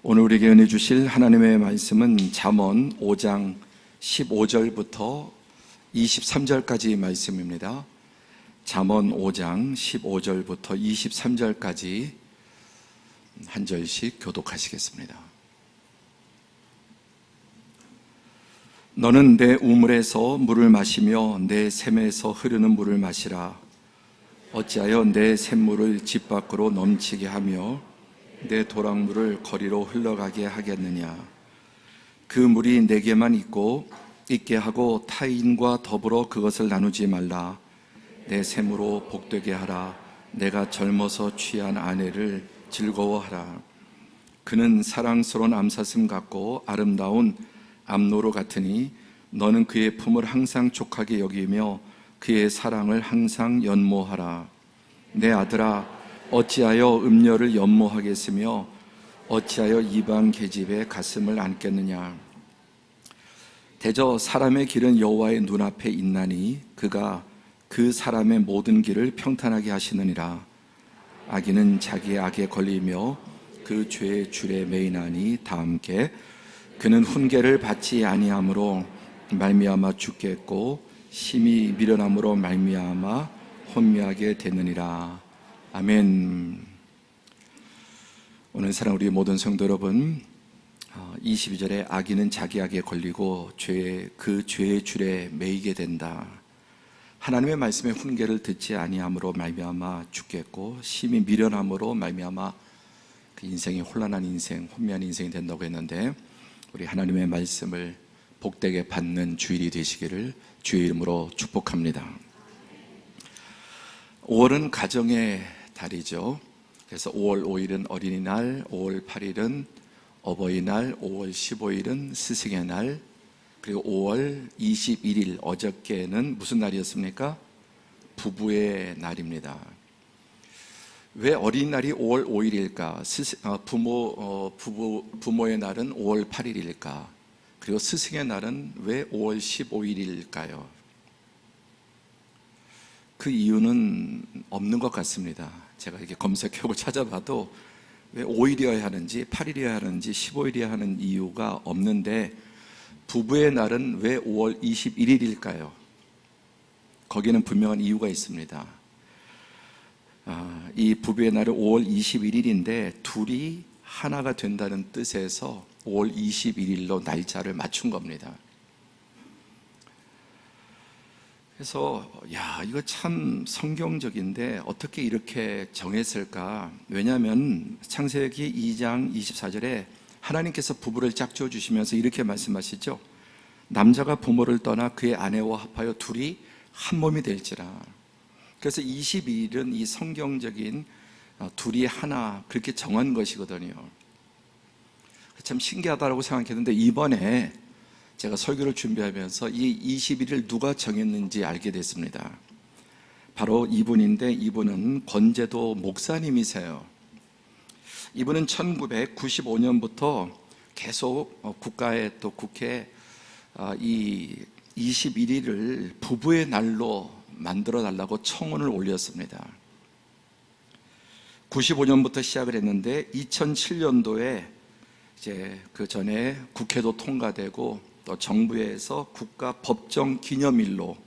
오늘 우리에게 은혜 주실 하나님의 말씀은 잠언 5장 15절부터 23절까지 말씀입니다. 잠언 5장 15절부터 23절까지 한 절씩 교독하시겠습니다. 너는 내 우물에서 물을 마시며 내 샘에서 흐르는 물을 마시라. 어찌하여 내 샘물을 집 밖으로 넘치게 하며 내 도랑물을 거리로 흘러가게 하겠느냐. 그 물이 내게만 있게 하고 타인과 더불어 그것을 나누지 말라. 내 샘으로 복되게 하라. 내가 젊어서 취한 아내를 즐거워하라. 그는 사랑스러운 암사슴 같고 아름다운 암노루 같으니 너는 그의 품을 항상 족하게 여기며 그의 사랑을 항상 연모하라. 내 아들아, 어찌하여 음녀를 연모하겠으며 어찌하여 이방 계집의 가슴을 안겠느냐. 대저 사람의 길은 여호와의 눈앞에 있나니 그가 그 사람의 모든 길을 평탄하게 하시느니라. 악인은 자기의 악에 걸리며 그 죄의 줄에 매이나니 다 함께 그는 훈계를 받지 아니함으로 말미암아 죽겠고 심히 미련함으로 말미암아 혼미하게 되느니라. 아멘. 오늘 사랑 우리 모든 성도 여러분, 22절에 악인은 자기 악에 걸리고 그 죄의 줄에 매이게 된다. 하나님의 말씀에 훈계를 듣지 아니함으로 말미암아 죽겠고 심히 미련함으로 말미암아 그 인생이 혼란한 인생, 혼미한 인생이 된다고 했는데, 우리 하나님의 말씀을 복되게 받는 주일이 되시기를 주의 이름으로 축복합니다. 5월은 가정의 달이죠. 그래서 5월 5일은 어린이날, 5월 8일은 어버이날, 5월 15일은 스승의 날, 그리고 5월 21일 어저께는 무슨 날이었습니까? 부부의 날입니다. 왜 어린이날이 5월 5일일까? 부모의 날은 5월 8일일까? 그리고 스승의 날은 왜 5월 15일일까요? 그 이유는 없는 것 같습니다. 제가 이렇게 검색하고 찾아봐도 왜 5일이어야 하는지 8일이어야 하는지 15일이어야 하는 이유가 없는데, 부부의 날은 왜 5월 21일일까요? 거기는 분명한 이유가 있습니다. 이 부부의 날은 5월 21일인데 둘이 하나가 된다는 뜻에서 5월 21일로 날짜를 맞춘 겁니다. 그래서 이거 참 성경적인데 어떻게 이렇게 정했을까? 왜냐하면 창세기 2장 24절에 하나님께서 부부를 짝지어 주시면서 이렇게 말씀하시죠. 남자가 부모를 떠나 그의 아내와 합하여 둘이 한 몸이 될지라. 그래서 22일은 이 성경적인 둘이 하나, 그렇게 정한 것이거든요. 참 신기하다고 생각했는데, 이번에 제가 설교를 준비하면서 이 21일 누가 정했는지 알게 됐습니다. 바로 이분인데, 이분은 권제도 목사님이세요. 이분은 1995년부터 계속 국회에 이 21일을 부부의 날로 만들어 달라고 청원을 올렸습니다. 95년부터 시작을 했는데 2007년도에 이제 그 전에 국회도 통과되고 또 정부에서 국가 법정 기념일로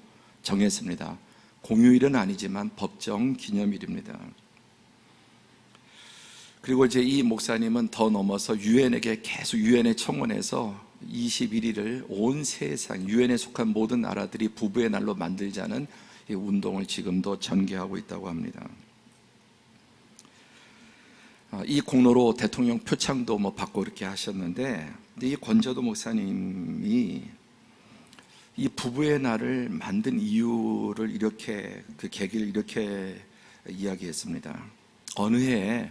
정했습니다. 공휴일은 아니지만 법정 기념일입니다. 그리고 이제 이 목사님은 더 넘어서 유엔에게 계속 유엔에 청원해서 21일을 온 세상 유엔에 속한 모든 나라들이 부부의 날로 만들자는 이 운동을 지금도 전개하고 있다고 합니다. 이 공로로 대통령 표창도 받고 이렇게 하셨는데, 이 권제도 목사님이 이 부부의 날을 만든 이유를 이렇게, 그 계기를 이렇게 이야기했습니다. 어느 해에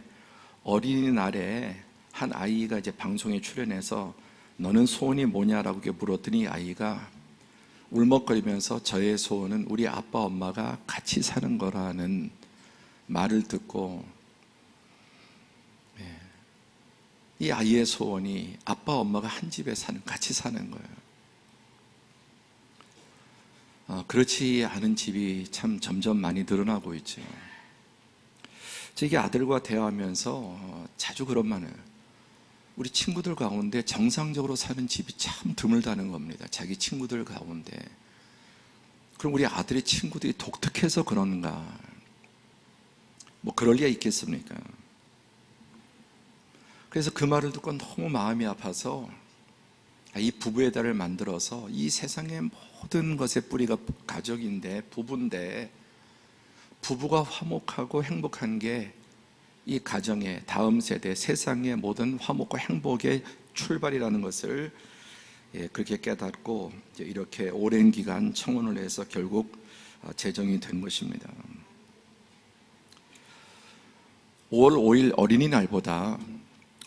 어린이날에 한 아이가 이제 방송에 출연해서 너는 소원이 뭐냐라고 물었더니 아이가 울먹거리면서 저의 소원은 우리 아빠 엄마가 같이 사는 거라는 말을 듣고, 이 아이의 소원이 아빠 엄마가 한 집에 같이 사는 거예요. 그렇지 않은 집이 참 점점 많이 늘어나고 있죠. 이게 아들과 대화하면서 자주 그런 말을 해요. 우리 친구들 가운데 정상적으로 사는 집이 참 드물다는 겁니다. 자기 친구들 가운데. 그럼 우리 아들의 친구들이 독특해서 그런가? 뭐 그럴 리가 있겠습니까? 그래서 그 말을 듣고 너무 마음이 아파서 이 부부의 달을 만들어서 이 세상의 모든 것의 뿌리가 가족인데, 부부인데, 부부가 화목하고 행복한 게 이 가정의 다음 세대, 세상의 모든 화목과 행복의 출발이라는 것을 그렇게 깨닫고 이렇게 오랜 기간 청원을 해서 결국 제정이 된 것입니다. 5월 5일 어린이날보다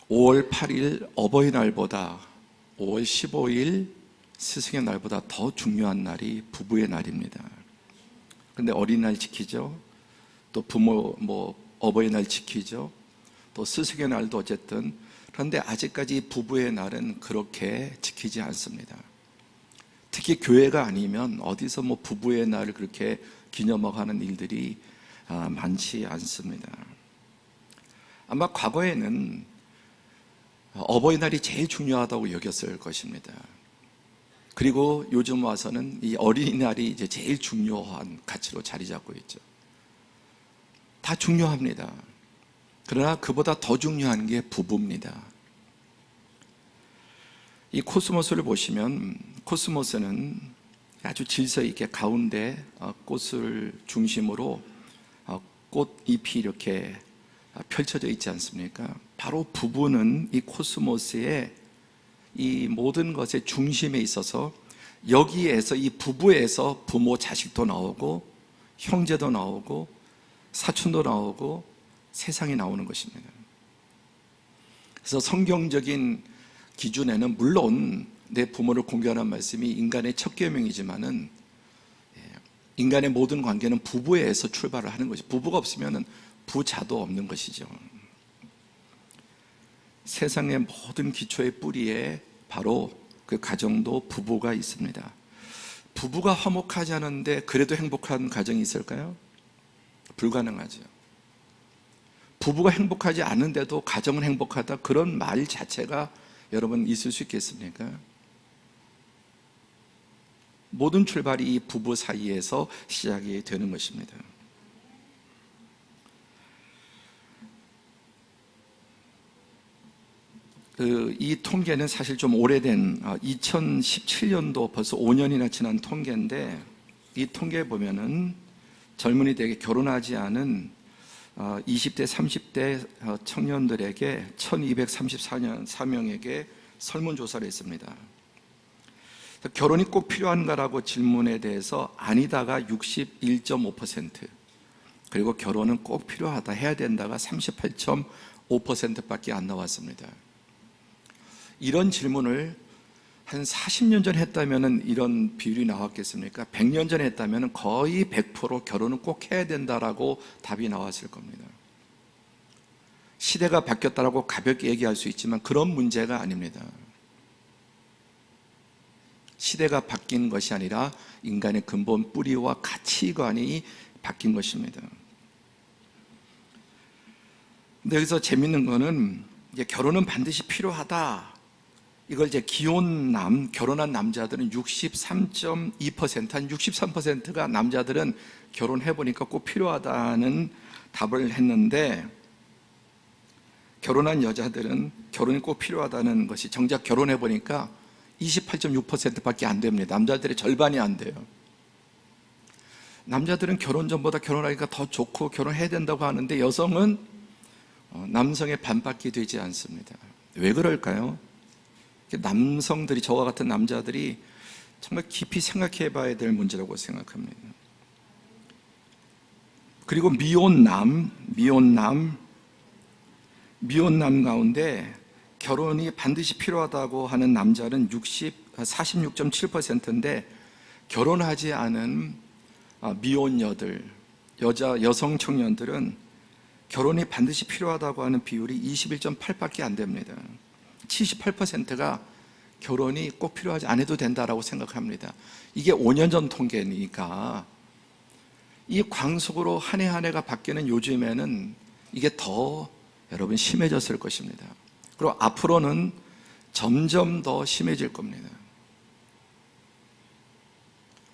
5월 8일 어버이날보다 5월 15일 스승의 날보다 더 중요한 날이 부부의 날입니다. 그런데 어린이날 지키죠. 또 부모 어버이날 지키죠. 또 스승의 날도 어쨌든. 그런데 아직까지 부부의 날은 그렇게 지키지 않습니다. 특히 교회가 아니면 어디서 부부의 날을 그렇게 기념하고 하는 일들이 많지 않습니다. 아마 과거에는 어버이날이 제일 중요하다고 여겼을 것입니다. 그리고 요즘 와서는 이 어린이날이 이제 제일 중요한 가치로 자리 잡고 있죠. 다 중요합니다. 그러나 그보다 더 중요한 게 부부입니다. 이 코스모스를 보시면, 코스모스는 아주 질서 있게 가운데 꽃을 중심으로 꽃잎이 이렇게 펼쳐져 있지 않습니까? 바로 부부는 이 코스모스의 이 모든 것의 중심에 있어서, 여기에서, 이 부부에서 부모 자식도 나오고 형제도 나오고 사촌도 나오고 세상이 나오는 것입니다. 그래서 성경적인 기준에는 물론 내 부모를 공경하는 말씀이 인간의 첫 계명이지만은 인간의 모든 관계는 부부에서 출발을 하는 것이죠. 부부가 없으면 부자도 없는 것이죠. 세상의 모든 기초의 뿌리에 바로 그 가정도 부부가 있습니다. 부부가 화목하지 않은데 그래도 행복한 가정이 있을까요? 불가능하죠. 부부가 행복하지 않은데도 가정은 행복하다, 그런 말 자체가 여러분 있을 수 있겠습니까? 모든 출발이 이 부부 사이에서 시작이 되는 것입니다. 이 통계는 사실 좀 오래된 2017년도 벌써 5년이나 지난 통계인데, 이 통계에 보면은 젊은이들에게 결혼하지 않은 20대, 30대 청년들에게 1234명에게 설문조사를 했습니다. 결혼이 꼭 필요한가라고 질문에 대해서 아니다가 61.5%, 그리고 결혼은 꼭 필요하다, 해야 된다가 38.5%밖에 안 나왔습니다. 이런 질문을 한 40년 전에 했다면 이런 비율이 나왔겠습니까? 100년 전에 했다면 거의 100% 결혼은 꼭 해야 된다라고 답이 나왔을 겁니다. 시대가 바뀌었다라고 가볍게 얘기할 수 있지만 그런 문제가 아닙니다. 시대가 바뀐 것이 아니라 인간의 근본 뿌리와 가치관이 바뀐 것입니다. 근데 여기서 재밌는 거는 이제 결혼은 반드시 필요하다, 이걸 이제 결혼한 남자들은 63.2%, 한 63%가 남자들은 결혼해보니까 꼭 필요하다는 답을 했는데, 결혼한 여자들은 결혼이 꼭 필요하다는 것이 정작 결혼해보니까 28.6%밖에 안 됩니다. 남자들의 절반이 안 돼요. 남자들은 결혼 전보다 결혼하기가 더 좋고 결혼해야 된다고 하는데 여성은 남성의 반밖에 되지 않습니다. 왜 그럴까요? 남성들이, 저와 같은 남자들이 정말 깊이 생각해 봐야 될 문제라고 생각합니다. 그리고 미혼남 가운데 결혼이 반드시 필요하다고 하는 남자는 46.7%인데 결혼하지 않은 미혼녀들, 여성 청년들은 결혼이 반드시 필요하다고 하는 비율이 21.8밖에 안 됩니다. 78%가 결혼이 꼭 필요하지 않아도 된다라고 생각합니다. 이게 5년 전 통계니까 이 광속으로 한 해 한 해가 바뀌는 요즘에는 이게 더 여러분 심해졌을 것입니다. 그리고 앞으로는 점점 더 심해질 겁니다.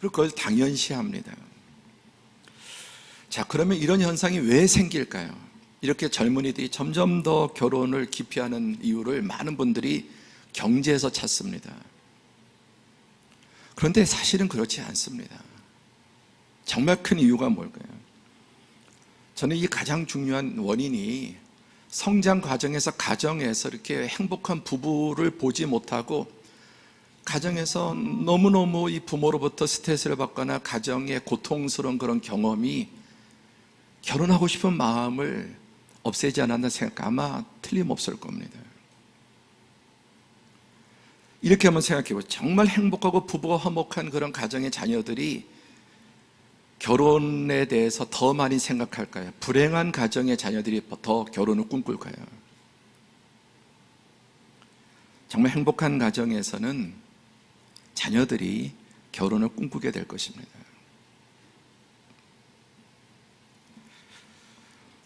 그리고 그걸 당연시합니다. 자, 그러면 이런 현상이 왜 생길까요? 이렇게 젊은이들이 점점 더 결혼을 기피하는 이유를 많은 분들이 경제에서 찾습니다. 그런데 사실은 그렇지 않습니다. 정말 큰 이유가 뭘까요? 저는 이 가장 중요한 원인이 성장 과정에서 가정에서 이렇게 행복한 부부를 보지 못하고 가정에서 너무너무 이 부모로부터 스트레스를 받거나 가정의 고통스러운 그런 경험이 결혼하고 싶은 마음을 없애지 않았나 생각, 아마 틀림없을 겁니다. 이렇게 한번 생각해보죠. 정말 행복하고 부부가 화목한 그런 가정의 자녀들이 결혼에 대해서 더 많이 생각할까요? 불행한 가정의 자녀들이 더 결혼을 꿈꿀까요? 정말 행복한 가정에서는 자녀들이 결혼을 꿈꾸게 될 것입니다.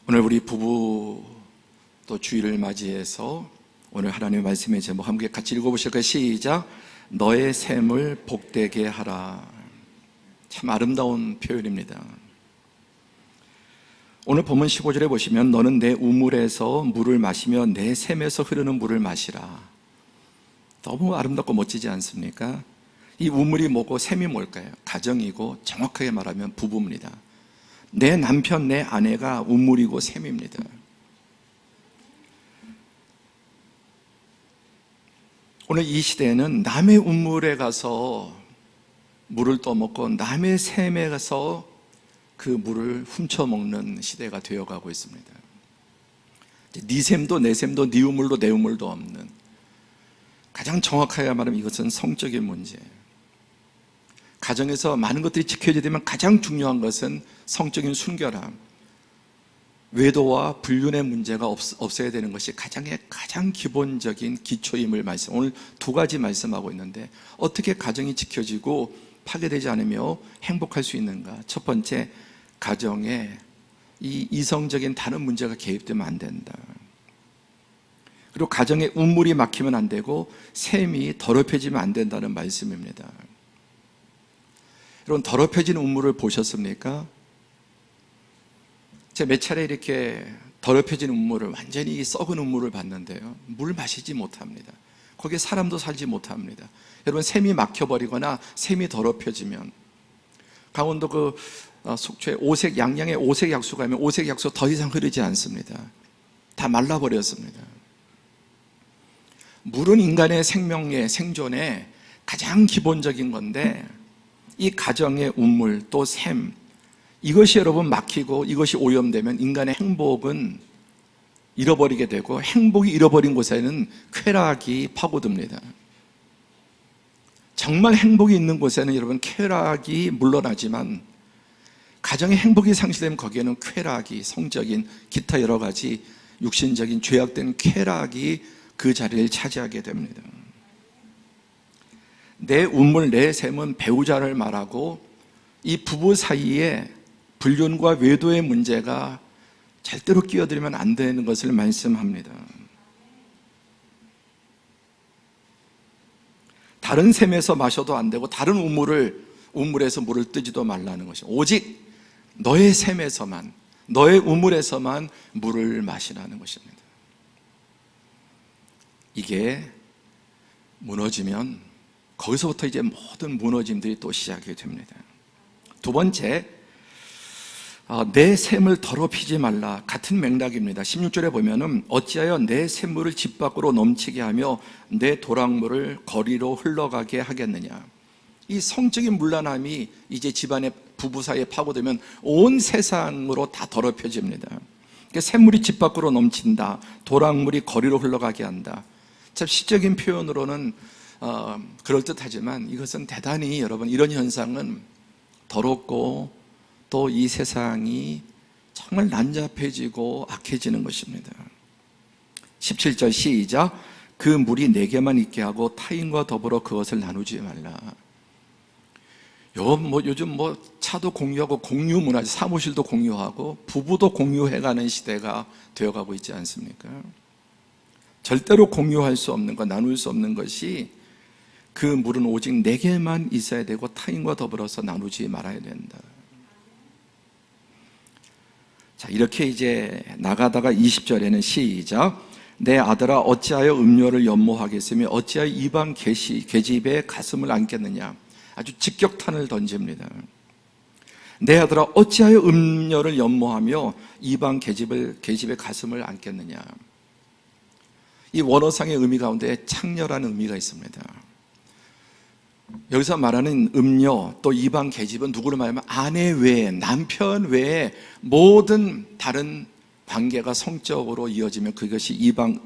오늘 우리 부부 또 주일을 맞이해서 오늘 하나님의 말씀의 제목 함께 같이 읽어보실까요? 시작. 너의 샘을 복되게 하라. 참 아름다운 표현입니다. 오늘 본문 15절에 보시면 너는 내 우물에서 물을 마시며 내 샘에서 흐르는 물을 마시라. 너무 아름답고 멋지지 않습니까? 이 우물이 뭐고 샘이 뭘까요? 가정이고 정확하게 말하면 부부입니다. 내 남편, 내 아내가 우물이고 샘입니다. 오늘 이 시대에는 남의 우물에 가서 물을 떠먹고 남의 샘에 가서 그 물을 훔쳐먹는 시대가 되어가고 있습니다. 네 샘도 내 샘도 네 우물도 내 우물도 없는, 가장 정확하게 말하면 이것은 성적인 문제예요. 가정에서 많은 것들이 지켜져야 되면 가장 중요한 것은 성적인 순결함, 외도와 불륜의 문제가 없어야 되는 것이 가장 기본적인 기초임을 오늘 두 가지 말씀하고 있는데, 어떻게 가정이 지켜지고 파괴되지 않으며 행복할 수 있는가? 첫 번째, 가정에 이 이성적인 다른 문제가 개입되면 안 된다. 그리고 가정에 우물이 막히면 안 되고 샘이 더럽혀지면 안 된다는 말씀입니다. 여러분, 더럽혀진 우물을 보셨습니까? 제가 몇 차례 이렇게 더럽혀진 우물을, 완전히 썩은 우물을 봤는데요, 물 마시지 못합니다. 거기에 사람도 살지 못합니다. 여러분, 샘이 막혀버리거나 샘이 더럽혀지면, 강원도 그 속초에 양양에 오색 약수 가면 오색 약수 더 이상 흐르지 않습니다. 다 말라버렸습니다. 물은 인간의 생명의 생존에 가장 기본적인 건데, 이 가정의 우물 또 샘, 이것이 여러분 막히고 이것이 오염되면 인간의 행복은 잃어버리게 되고, 행복이 잃어버린 곳에는 쾌락이 파고듭니다. 정말 행복이 있는 곳에는 여러분 쾌락이 물러나지만, 가정의 행복이 상실되면 거기에는 쾌락이, 성적인 기타 여러 가지 육신적인 죄악된 쾌락이 그 자리를 차지하게 됩니다. 내 우물, 내 샘은 배우자를 말하고, 이 부부 사이에 불륜과 외도의 문제가 절대로 끼어들면 안 되는 것을 말씀합니다. 다른 샘에서 마셔도 안 되고 다른 우물에서 물을 뜨지도 말라는 것이, 오직 너의 샘에서만, 너의 우물에서만 물을 마시라는 것입니다. 이게 무너지면 거기서부터 이제 모든 무너짐들이 또 시작이 됩니다. 두 번째, 내 샘을 더럽히지 말라. 같은 맥락입니다. 16절에 보면은 어찌하여 내 샘물을 집 밖으로 넘치게 하며 내 도랑물을 거리로 흘러가게 하겠느냐. 이 성적인 문란함이 이제 집안의 부부 사이에 파고들면 온 세상으로 다 더럽혀집니다. 그러니까 샘물이 집 밖으로 넘친다, 도랑물이 거리로 흘러가게 한다. 참 시적인 표현으로는 그럴듯하지만, 이것은 대단히 여러분, 이런 현상은 더럽고 또 이 세상이 정말 난잡해지고 악해지는 것입니다. 17절 시작. 그 물이 내게만 있게 하고 타인과 더불어 그것을 나누지 말라. 요즘 차도 공유하고 공유 문화, 사무실도 공유하고 부부도 공유해가는 시대가 되어가고 있지 않습니까? 절대로 공유할 수 없는 것, 나눌 수 없는 것이 그 물은 오직 내게만 있어야 되고 타인과 더불어서 나누지 말아야 된다. 자, 이렇게 이제 나가다가 20절에는 시작. 내 아들아 어찌하여 음료를 연모하겠으며 어찌하여 이방 계집에 가슴을 안겠느냐. 아주 직격탄을 던집니다. 내 아들아 어찌하여 음료를 연모하며 이방 계집의 가슴을 안겠느냐. 이 원어상의 의미 가운데 창녀라는 의미가 있습니다. 여기서 말하는 음녀 또 이방 계집은 누구를 말하면 아내 외에, 남편 외에 모든 다른 관계가 성적으로 이어지면 그것이 이방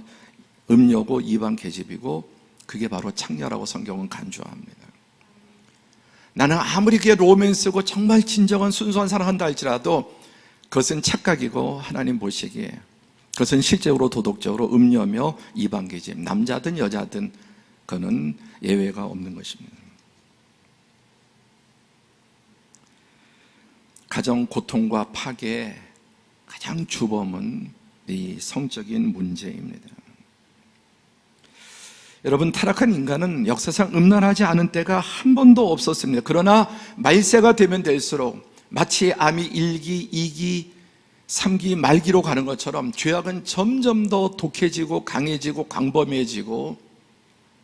음녀고 이방 계집이고 그게 바로 창녀라고 성경은 간주합니다. 나는 아무리 그게 로맨스고 정말 진정한 순수한 사랑한다 할지라도 그것은 착각이고 하나님 보시기에 그것은 실제로 도덕적으로 음녀며 이방 계집, 남자든 여자든 그는 예외가 없는 것입니다. 가정 고통과 파괴의 가장 주범은 이 성적인 문제입니다. 여러분, 타락한 인간은 역사상 음란하지 않은 때가 한 번도 없었습니다. 그러나 말세가 되면 될수록 마치 암이 1기, 2기, 3기, 말기로 가는 것처럼 죄악은 점점 더 독해지고 강해지고 광범위해지고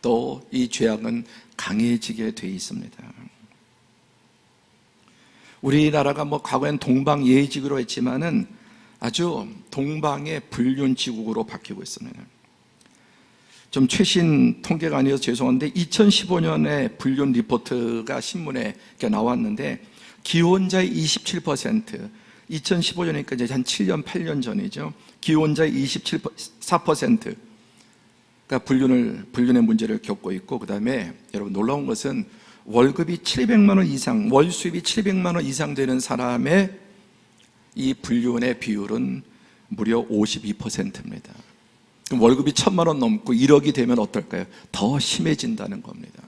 또 이 죄악은 강해지게 돼 있습니다. 우리나라가 과거엔 동방 예의지구로 했지만은 아주 동방의 불륜지국으로 바뀌고 있습니다. 좀 최신 통계가 아니어서 죄송한데 2015년에 불륜 리포트가 신문에 나왔는데 기혼자의 27%, 2015년이니까 이제 한 7년, 8년 전이죠. 기혼자의 24%가 불륜의 문제를 겪고 있고, 그 다음에 여러분 놀라운 것은 월급이 700만 원 이상, 월 수입이 700만 원 이상 되는 사람의 이 불륜의 비율은 무려 52%입니다. 그럼 월급이 1000만 원 넘고 1억이 되면 어떨까요? 더 심해진다는 겁니다.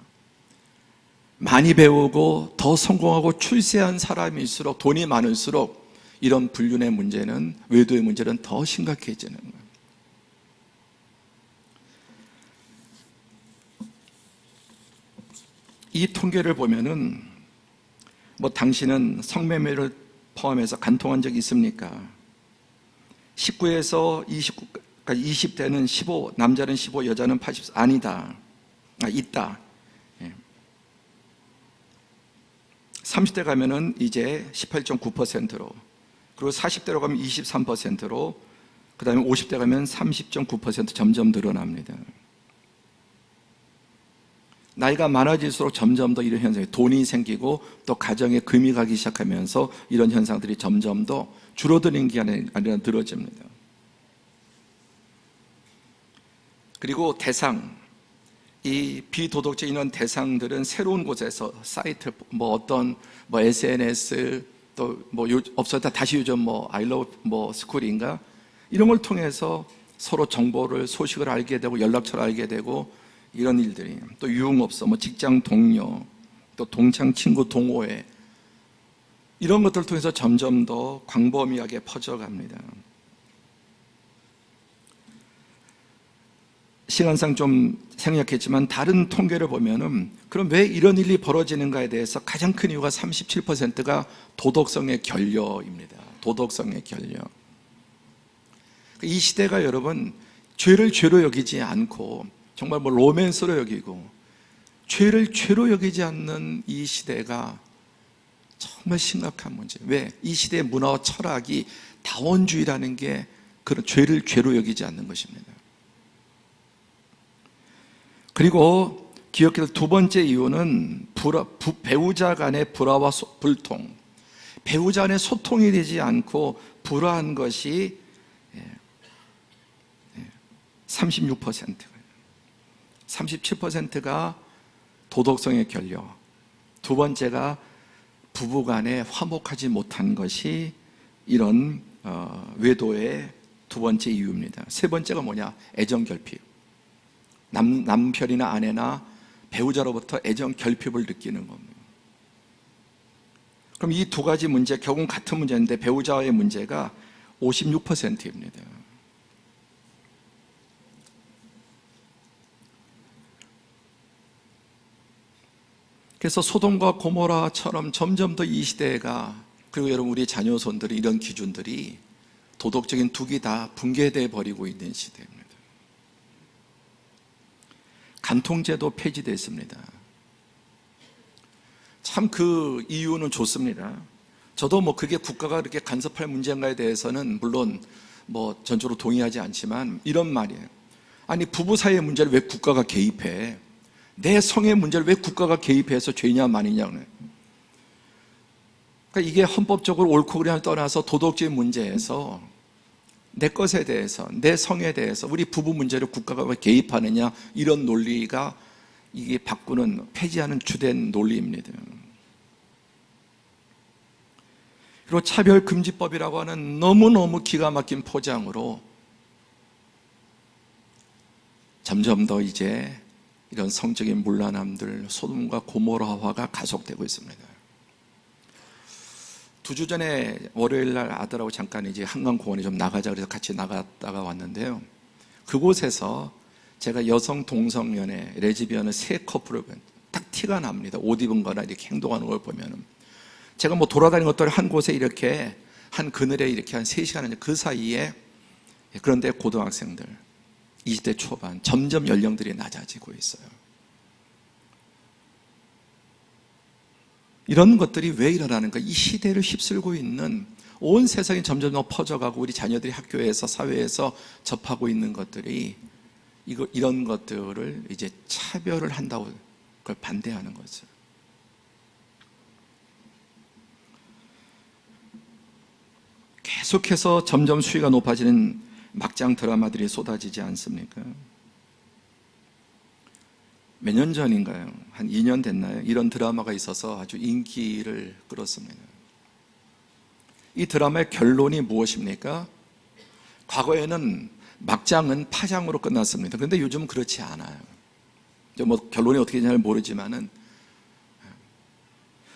많이 배우고 더 성공하고 출세한 사람일수록 돈이 많을수록 이런 불륜의 문제는, 외도의 문제는 더 심각해지는 거예요. 이 통계를 보면은 당신은 성매매를 포함해서 간통한 적이 있습니까? 19에서 20대는 15, 남자는 15, 여자는 80, 아니다. 있다. 30대 가면은 이제 18.9%로, 그리고 40대로 가면 23%로, 그 다음에 50대 가면 30.9% 점점 늘어납니다. 나이가 많아질수록 점점 더 이런 현상이, 돈이 생기고 또 가정에 금이 가기 시작하면서 이런 현상들이 점점 더 줄어드는 게 아니라 늘어집니다. 그리고 대상, 이 비도덕적인 이런 대상들은 새로운 곳에서 사이트, SNS, 또 없었다 다시 요즘 I love 스쿨인가 이런 걸 통해서 서로 정보를, 소식을 알게 되고 연락처를 알게 되고 이런 일들이, 또 유흥업소, 직장 동료, 또 동창 친구 동호회, 이런 것들을 통해서 점점 더 광범위하게 퍼져갑니다. 시간상 좀 생략했지만 다른 통계를 보면은 그럼 왜 이런 일이 벌어지는가에 대해서 가장 큰 이유가 37%가 도덕성의 결여입니다. 도덕성의 결여. 이 시대가 여러분 죄를 죄로 여기지 않고 정말 로맨스로 여기고 죄를 죄로 여기지 않는 이 시대가 정말 심각한 문제. 왜? 이 시대의 문화와 철학이 다원주의라는 게 그런 죄를 죄로 여기지 않는 것입니다. 그리고 기억해야 될 두 번째 이유는 배우자 간의 불화와 불통. 배우자 간의 소통이 되지 않고 불화한 것이 36%예요. 37%가 도덕성의 결여. 두 번째가 부부간에 화목하지 못한 것이 이런 외도의 두 번째 이유입니다. 세 번째가 뭐냐? 애정 결핍. 남편이나 아내나 배우자로부터 애정 결핍을 느끼는 겁니다. 그럼 이 두 가지 문제, 결국은 같은 문제인데 배우자와의 문제가 56%입니다. 그래서 소돔과 고모라처럼 점점 더 이 시대가, 그리고 여러분 우리 자녀손들이 이런 기준들이 도덕적인 둑이 다 붕괴되어 버리고 있는 시대입니다. 간통죄도 폐지됐습니다. 참 그 이유는 좋습니다. 저도 뭐 그게 국가가 그렇게 간섭할 문제인가에 대해서는 물론 뭐 전적으로 동의하지 않지만 이런 말이에요. 아니 부부 사이의 문제를 왜 국가가 개입해? 내 성의 문제를 왜 국가가 개입해서 죄냐 마느냐. 그러니까 이게 헌법적으로 옳고 그름을 떠나서 도덕적인 문제에서 내 것에 대해서, 내 성에 대해서 우리 부부 문제를 국가가 왜 개입하느냐, 이런 논리가 이게 바꾸는, 폐지하는 주된 논리입니다. 그리고 차별금지법이라고 하는 너무너무 기가 막힌 포장으로 점점 더 이제 이런 성적인 문란함들, 소돔과 고모라화가 가속되고 있습니다. 2주 전에 월요일 날 아들하고 잠깐 이제 한강공원에 좀 나가자 그래서 같이 나갔다가 왔는데요. 그곳에서 제가 여성 동성연애, 레즈비언의 세 커플을 딱 티가 납니다. 옷 입은 거나 이렇게 행동하는 걸 보면은. 제가 뭐 돌아다니는 것들 한 곳에 이렇게 한 그늘에 이렇게 한 3시간 그 사이에, 그런데 고등학생들 20대 초반 점점 연령들이 낮아지고 있어요. 이런 것들이 왜 일어나는가? 이 시대를 휩쓸고 있는, 온 세상이 점점 더 퍼져가고 우리 자녀들이 학교에서 사회에서 접하고 있는 것들이 이런 것들을 이제 차별을 한다고 그걸 반대하는 거죠. 계속해서 점점 수위가 높아지는 막장 드라마들이 쏟아지지 않습니까? 몇 년 전인가요? 한 2년 됐나요? 이런 드라마가 있어서 아주 인기를 끌었습니다. 이 드라마의 결론이 무엇입니까? 과거에는 막장은 파장으로 끝났습니다. 그런데 요즘은 그렇지 않아요. 뭐 결론이 어떻게 되는지 모르지만은,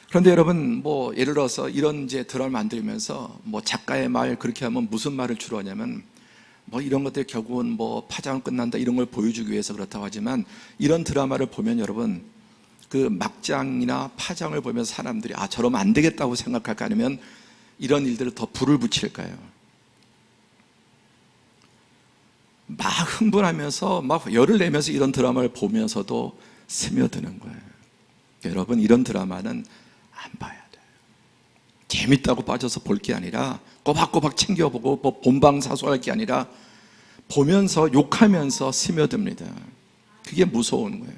그런데 여러분 뭐 예를 들어서 이런 이제 드라마를 만들면서 뭐 작가의 말 그렇게 하면 무슨 말을 주로 하냐면 뭐 이런 것들 결국은 뭐 파장은 끝난다 이런 걸 보여주기 위해서 그렇다고 하지만, 이런 드라마를 보면 여러분 그 막장이나 파장을 보면서 사람들이 아 저러면 안 되겠다고 생각할까, 아니면 이런 일들을 더 불을 붙일까요? 막 흥분하면서 막 열을 내면서 이런 드라마를 보면서도 스며드는 거예요. 여러분 이런 드라마는 안 봐야 돼요. 재밌다고 빠져서 볼 게 아니라, 꼬박꼬박 챙겨보고 뭐 본방사수할 게 아니라 보면서 욕하면서 스며듭니다. 그게 무서운 거예요.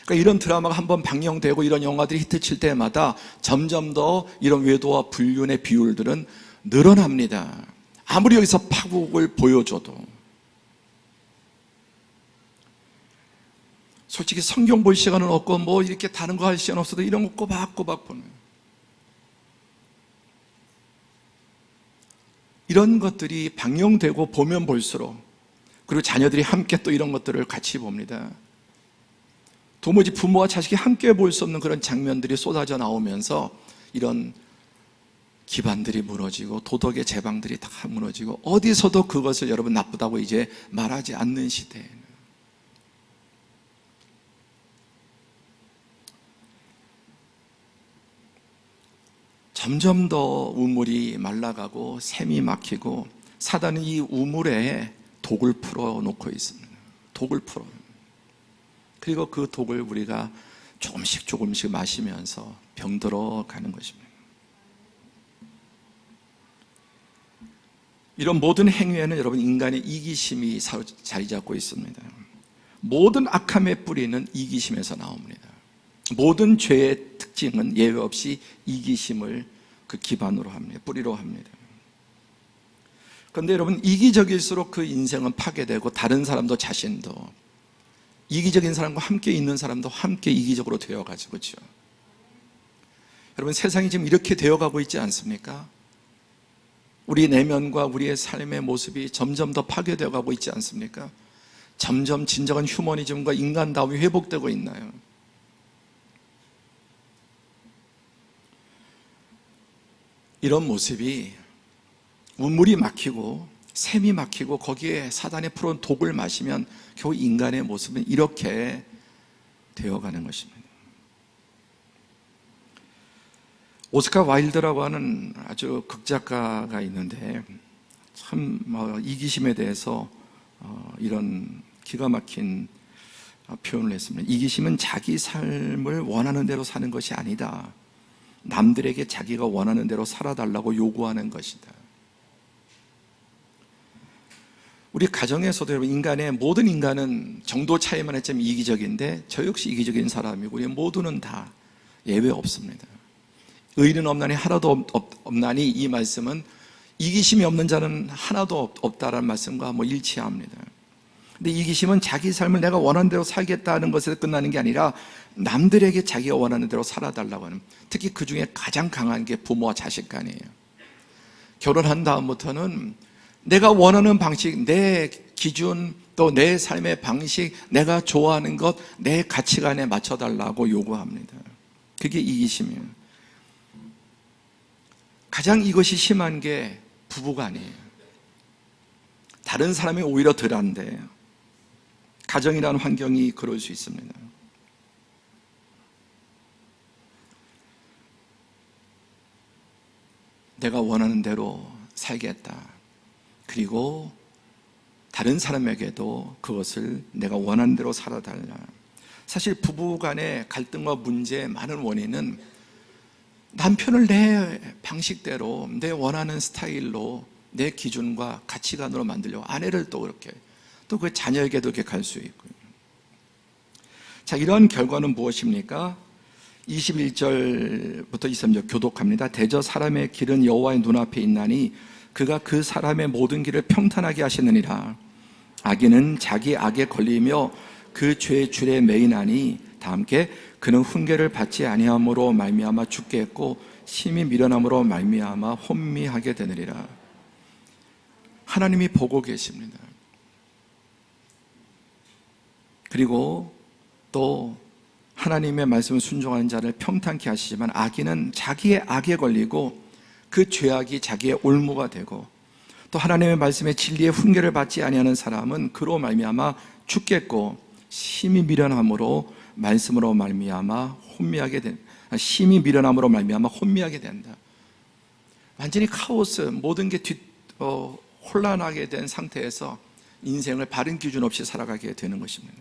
그러니까 이런 드라마가 한번 방영되고 이런 영화들이 히트칠 때마다 점점 더 이런 외도와 불륜의 비율들은 늘어납니다. 아무리 여기서 파국을 보여줘도. 솔직히 성경 볼 시간은 없고 뭐 이렇게 다른 거 할 시간 없어도 이런 거 꼬박꼬박 보는, 이런 것들이 방영되고 보면 볼수록, 그리고 자녀들이 함께 또 이런 것들을 같이 봅니다. 도무지 부모와 자식이 함께 볼 수 없는 그런 장면들이 쏟아져 나오면서 이런 기반들이 무너지고 도덕의 제방들이 다 무너지고, 어디서도 그것을 여러분 나쁘다고 이제 말하지 않는 시대에는 점점 더 우물이 말라가고 샘이 막히고, 사단은 이 우물에 독을 풀어놓고 있습니다. 독을 풀어. 그리고 그 독을 우리가 조금씩 조금씩 마시면서 병들어 가는 것입니다. 이런 모든 행위에는 여러분 인간의 이기심이 자리 잡고 있습니다. 모든 악함의 뿌리는 이기심에서 나옵니다. 모든 죄의 특징은 예외 없이 이기심을 그 기반으로 합니다. 뿌리로 합니다. 그런데 여러분 이기적일수록 그 인생은 파괴되고, 다른 사람도 자신도, 이기적인 사람과 함께 있는 사람도 함께 이기적으로 되어가지고, 그렇죠? 여러분 세상이 지금 이렇게 되어가고 있지 않습니까? 우리 내면과 우리의 삶의 모습이 점점 더 파괴되어 가고 있지 않습니까? 점점 진정한 휴머니즘과 인간다움이 회복되고 있나요? 이런 모습이 우물이 막히고 샘이 막히고 거기에 사단의 풀어온 독을 마시면 겨우 인간의 모습은 이렇게 되어가는 것입니다. 오스카 와일드라고 하는 아주 극작가가 있는데 참 이기심에 대해서 이런 기가 막힌 표현을 했습니다. 이기심은 자기 삶을 원하는 대로 사는 것이 아니다. 남들에게 자기가 원하는 대로 살아달라고 요구하는 것이다. 우리 가정에서도 여러분, 모든 인간은 정도 차이만 했지만 이기적인데 저 역시 이기적인 사람이고 우리 모두는 다 예외 없습니다. 의인은 없나니 하나도 없나니 이 말씀은 이기심이 없는 자는 하나도 없다라는 말씀과 일치합니다. 근데 이기심은 자기 삶을 내가 원하는 대로 살겠다는 것에서 끝나는 게 아니라 남들에게 자기가 원하는 대로 살아달라고 하는, 특히 그 중에 가장 강한 게 부모와 자식 간이에요. 결혼한 다음부터는 내가 원하는 방식, 내 기준, 또 내 삶의 방식, 내가 좋아하는 것, 내 가치관에 맞춰달라고 요구합니다. 그게 이기심이에요. 가장 이것이 심한 게 부부가 아니에요. 다른 사람이 오히려 덜한데 가정이라는 환경이 그럴 수 있습니다. 내가 원하는 대로 살겠다. 그리고 다른 사람에게도 그것을 내가 원하는 대로 살아달라. 사실 부부 간의 갈등과 문제의 많은 원인은 남편을 내 방식대로, 내 원하는 스타일로, 내 기준과 가치관으로 만들려고, 아내를 또 그렇게, 또 그 자녀에게도 그렇게 갈 수 있고요. 자, 이러한 결과는 무엇입니까? 21절부터 23절 교독합니다. 대저 사람의 길은 여호와의 눈앞에 있나니 그가 그 사람의 모든 길을 평탄하게 하시느니라. 악인은 자기 악에 걸리며 그 죄의 줄에 매이나니 다 함께 그는 훈계를 받지 아니함으로 말미암아 죽겠고 심히 미련함으로 말미암아 혼미하게 되느니라. 하나님이 보고 계십니다. 그리고 또 하나님의 말씀을 순종하는 자를 평탄케 하시지만 악인은 자기의 악에 걸리고 그 죄악이 자기의 올무가 되고 또 하나님의 말씀에 진리의 훈계를 받지 아니하는 사람은 그로 말미암아 죽겠고 심히 미련함으로 말씀으로 말미암아 혼미하게 된다. 심히 미련함으로 말미암아 혼미하게 된다. 완전히 카오스, 모든 게 혼란하게 된 상태에서 인생을 바른 기준 없이 살아가게 되는 것입니다.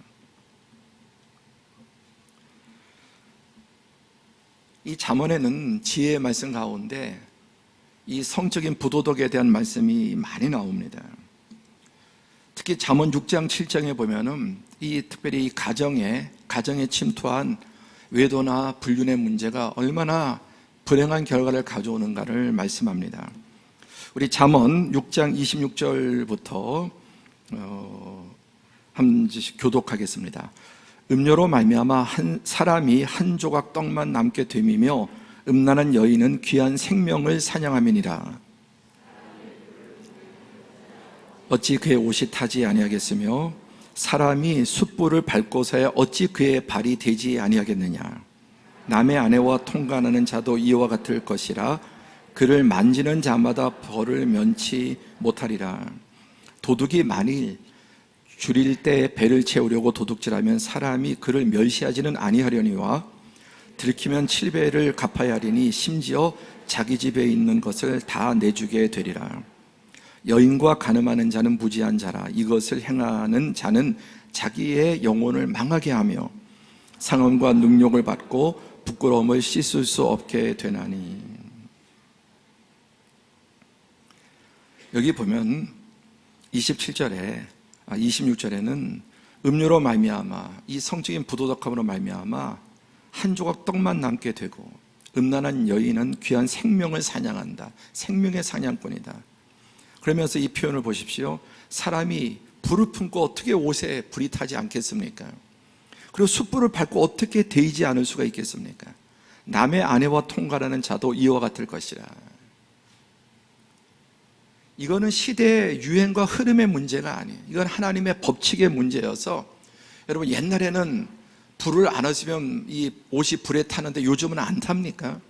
이 잠언에는 지혜의 말씀 가운데 이 성적인 부도덕에 대한 말씀이 많이 나옵니다. 특히 잠언 6장 7장에 보면은 특별히 이 가정에 침투한 외도나 불륜의 문제가 얼마나 불행한 결과를 가져오는가를 말씀합니다. 우리 잠언 6장 26절부터 한 절씩 교독하겠습니다. 음료로 말미암아 한 사람이 한 조각 떡만 남게 됨이며 음란한 여인은 귀한 생명을 사냥함이니라. 어찌 그의 옷이 타지 아니하겠으며 사람이 숯불을 밟고서야 어찌 그의 발이 되지 아니하겠느냐. 남의 아내와 통관하는 자도 이와 같을 것이라. 그를 만지는 자마다 벌을 면치 못하리라. 도둑이 만일 줄일 때 배를 채우려고 도둑질하면 사람이 그를 멸시하지는 아니하려니와 들키면 7배를 갚아야 하리니 심지어 자기 집에 있는 것을 다 내주게 되리라. 여인과 간음하는 자는 무지한 자라. 이것을 행하는 자는 자기의 영혼을 망하게 하며 상언과 능욕을 받고 부끄러움을 씻을 수 없게 되나니. 여기 보면 26절에는 음료로 말미암아, 이 성적인 부도덕함으로 말미암아 한 조각 떡만 남게 되고 음란한 여인은 귀한 생명을 사냥한다. 생명의 사냥꾼이다. 그러면서 이 표현을 보십시오. 사람이 불을 품고 어떻게 옷에 불이 타지 않겠습니까? 그리고 숯불을 밟고 어떻게 데이지 않을 수가 있겠습니까? 남의 아내와 통관하는 자도 이와 같을 것이라. 이거는 시대의 유행과 흐름의 문제가 아니에요. 이건 하나님의 법칙의 문제여서, 여러분 옛날에는 불을 안 왔으면 이 옷이 불에 타는데 요즘은 안 탑니까?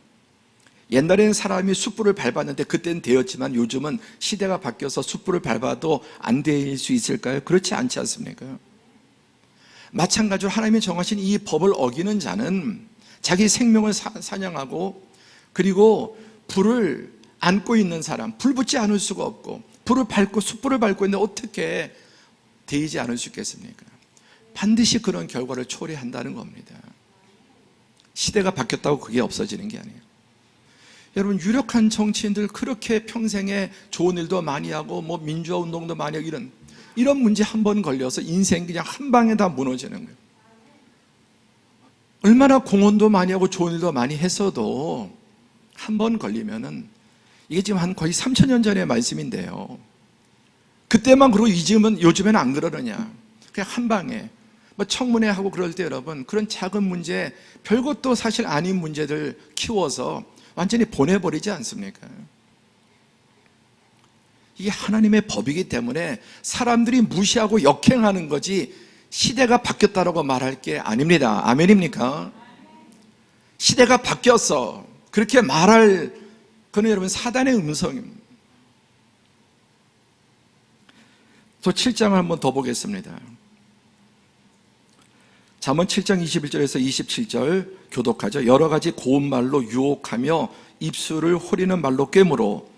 옛날에는 사람이 숯불을 밟았는데 그때는 되었지만 요즘은 시대가 바뀌어서 숯불을 밟아도 안 될 수 있을까요? 그렇지 않지 않습니까? 마찬가지로 하나님이 정하신 이 법을 어기는 자는 자기 생명을 사냥하고 그리고 불을 안고 있는 사람, 불 붙지 않을 수가 없고, 불을 밟고 숯불을 밟고 있는데 어떻게 데이지 않을 수 있겠습니까? 반드시 그런 결과를 초래한다는 겁니다. 시대가 바뀌었다고 그게 없어지는 게 아니에요. 여러분, 유력한 정치인들 그렇게 평생에 좋은 일도 많이 하고 민주화 운동도 많이 하고 이런 문제 한 번 걸려서 인생 그냥 한 방에 다 무너지는 거예요. 얼마나 공헌도 많이 하고 좋은 일도 많이 했어도 한 번 걸리면은, 이게 지금 한 거의 3,000년 전의 말씀인데요, 그때만 그러고 요즘에는 안 그러느냐. 그냥 한 방에 청문회 하고 그럴 때 여러분, 그런 작은 문제, 별것도 사실 아닌 문제들 키워서 완전히 보내버리지 않습니까? 이게 하나님의 법이기 때문에 사람들이 무시하고 역행하는 거지 시대가 바뀌었다고 말할 게 아닙니다. 아멘입니까? 시대가 바뀌었어, 그렇게 말할 그는 여러분 사단의 음성입니다. 또 7장을 한번 더 보겠습니다. 잠언 7장 21절에서 27절 교독하죠. 여러 가지 고운 말로 유혹하며 입술을 호리는 말로 꿰므로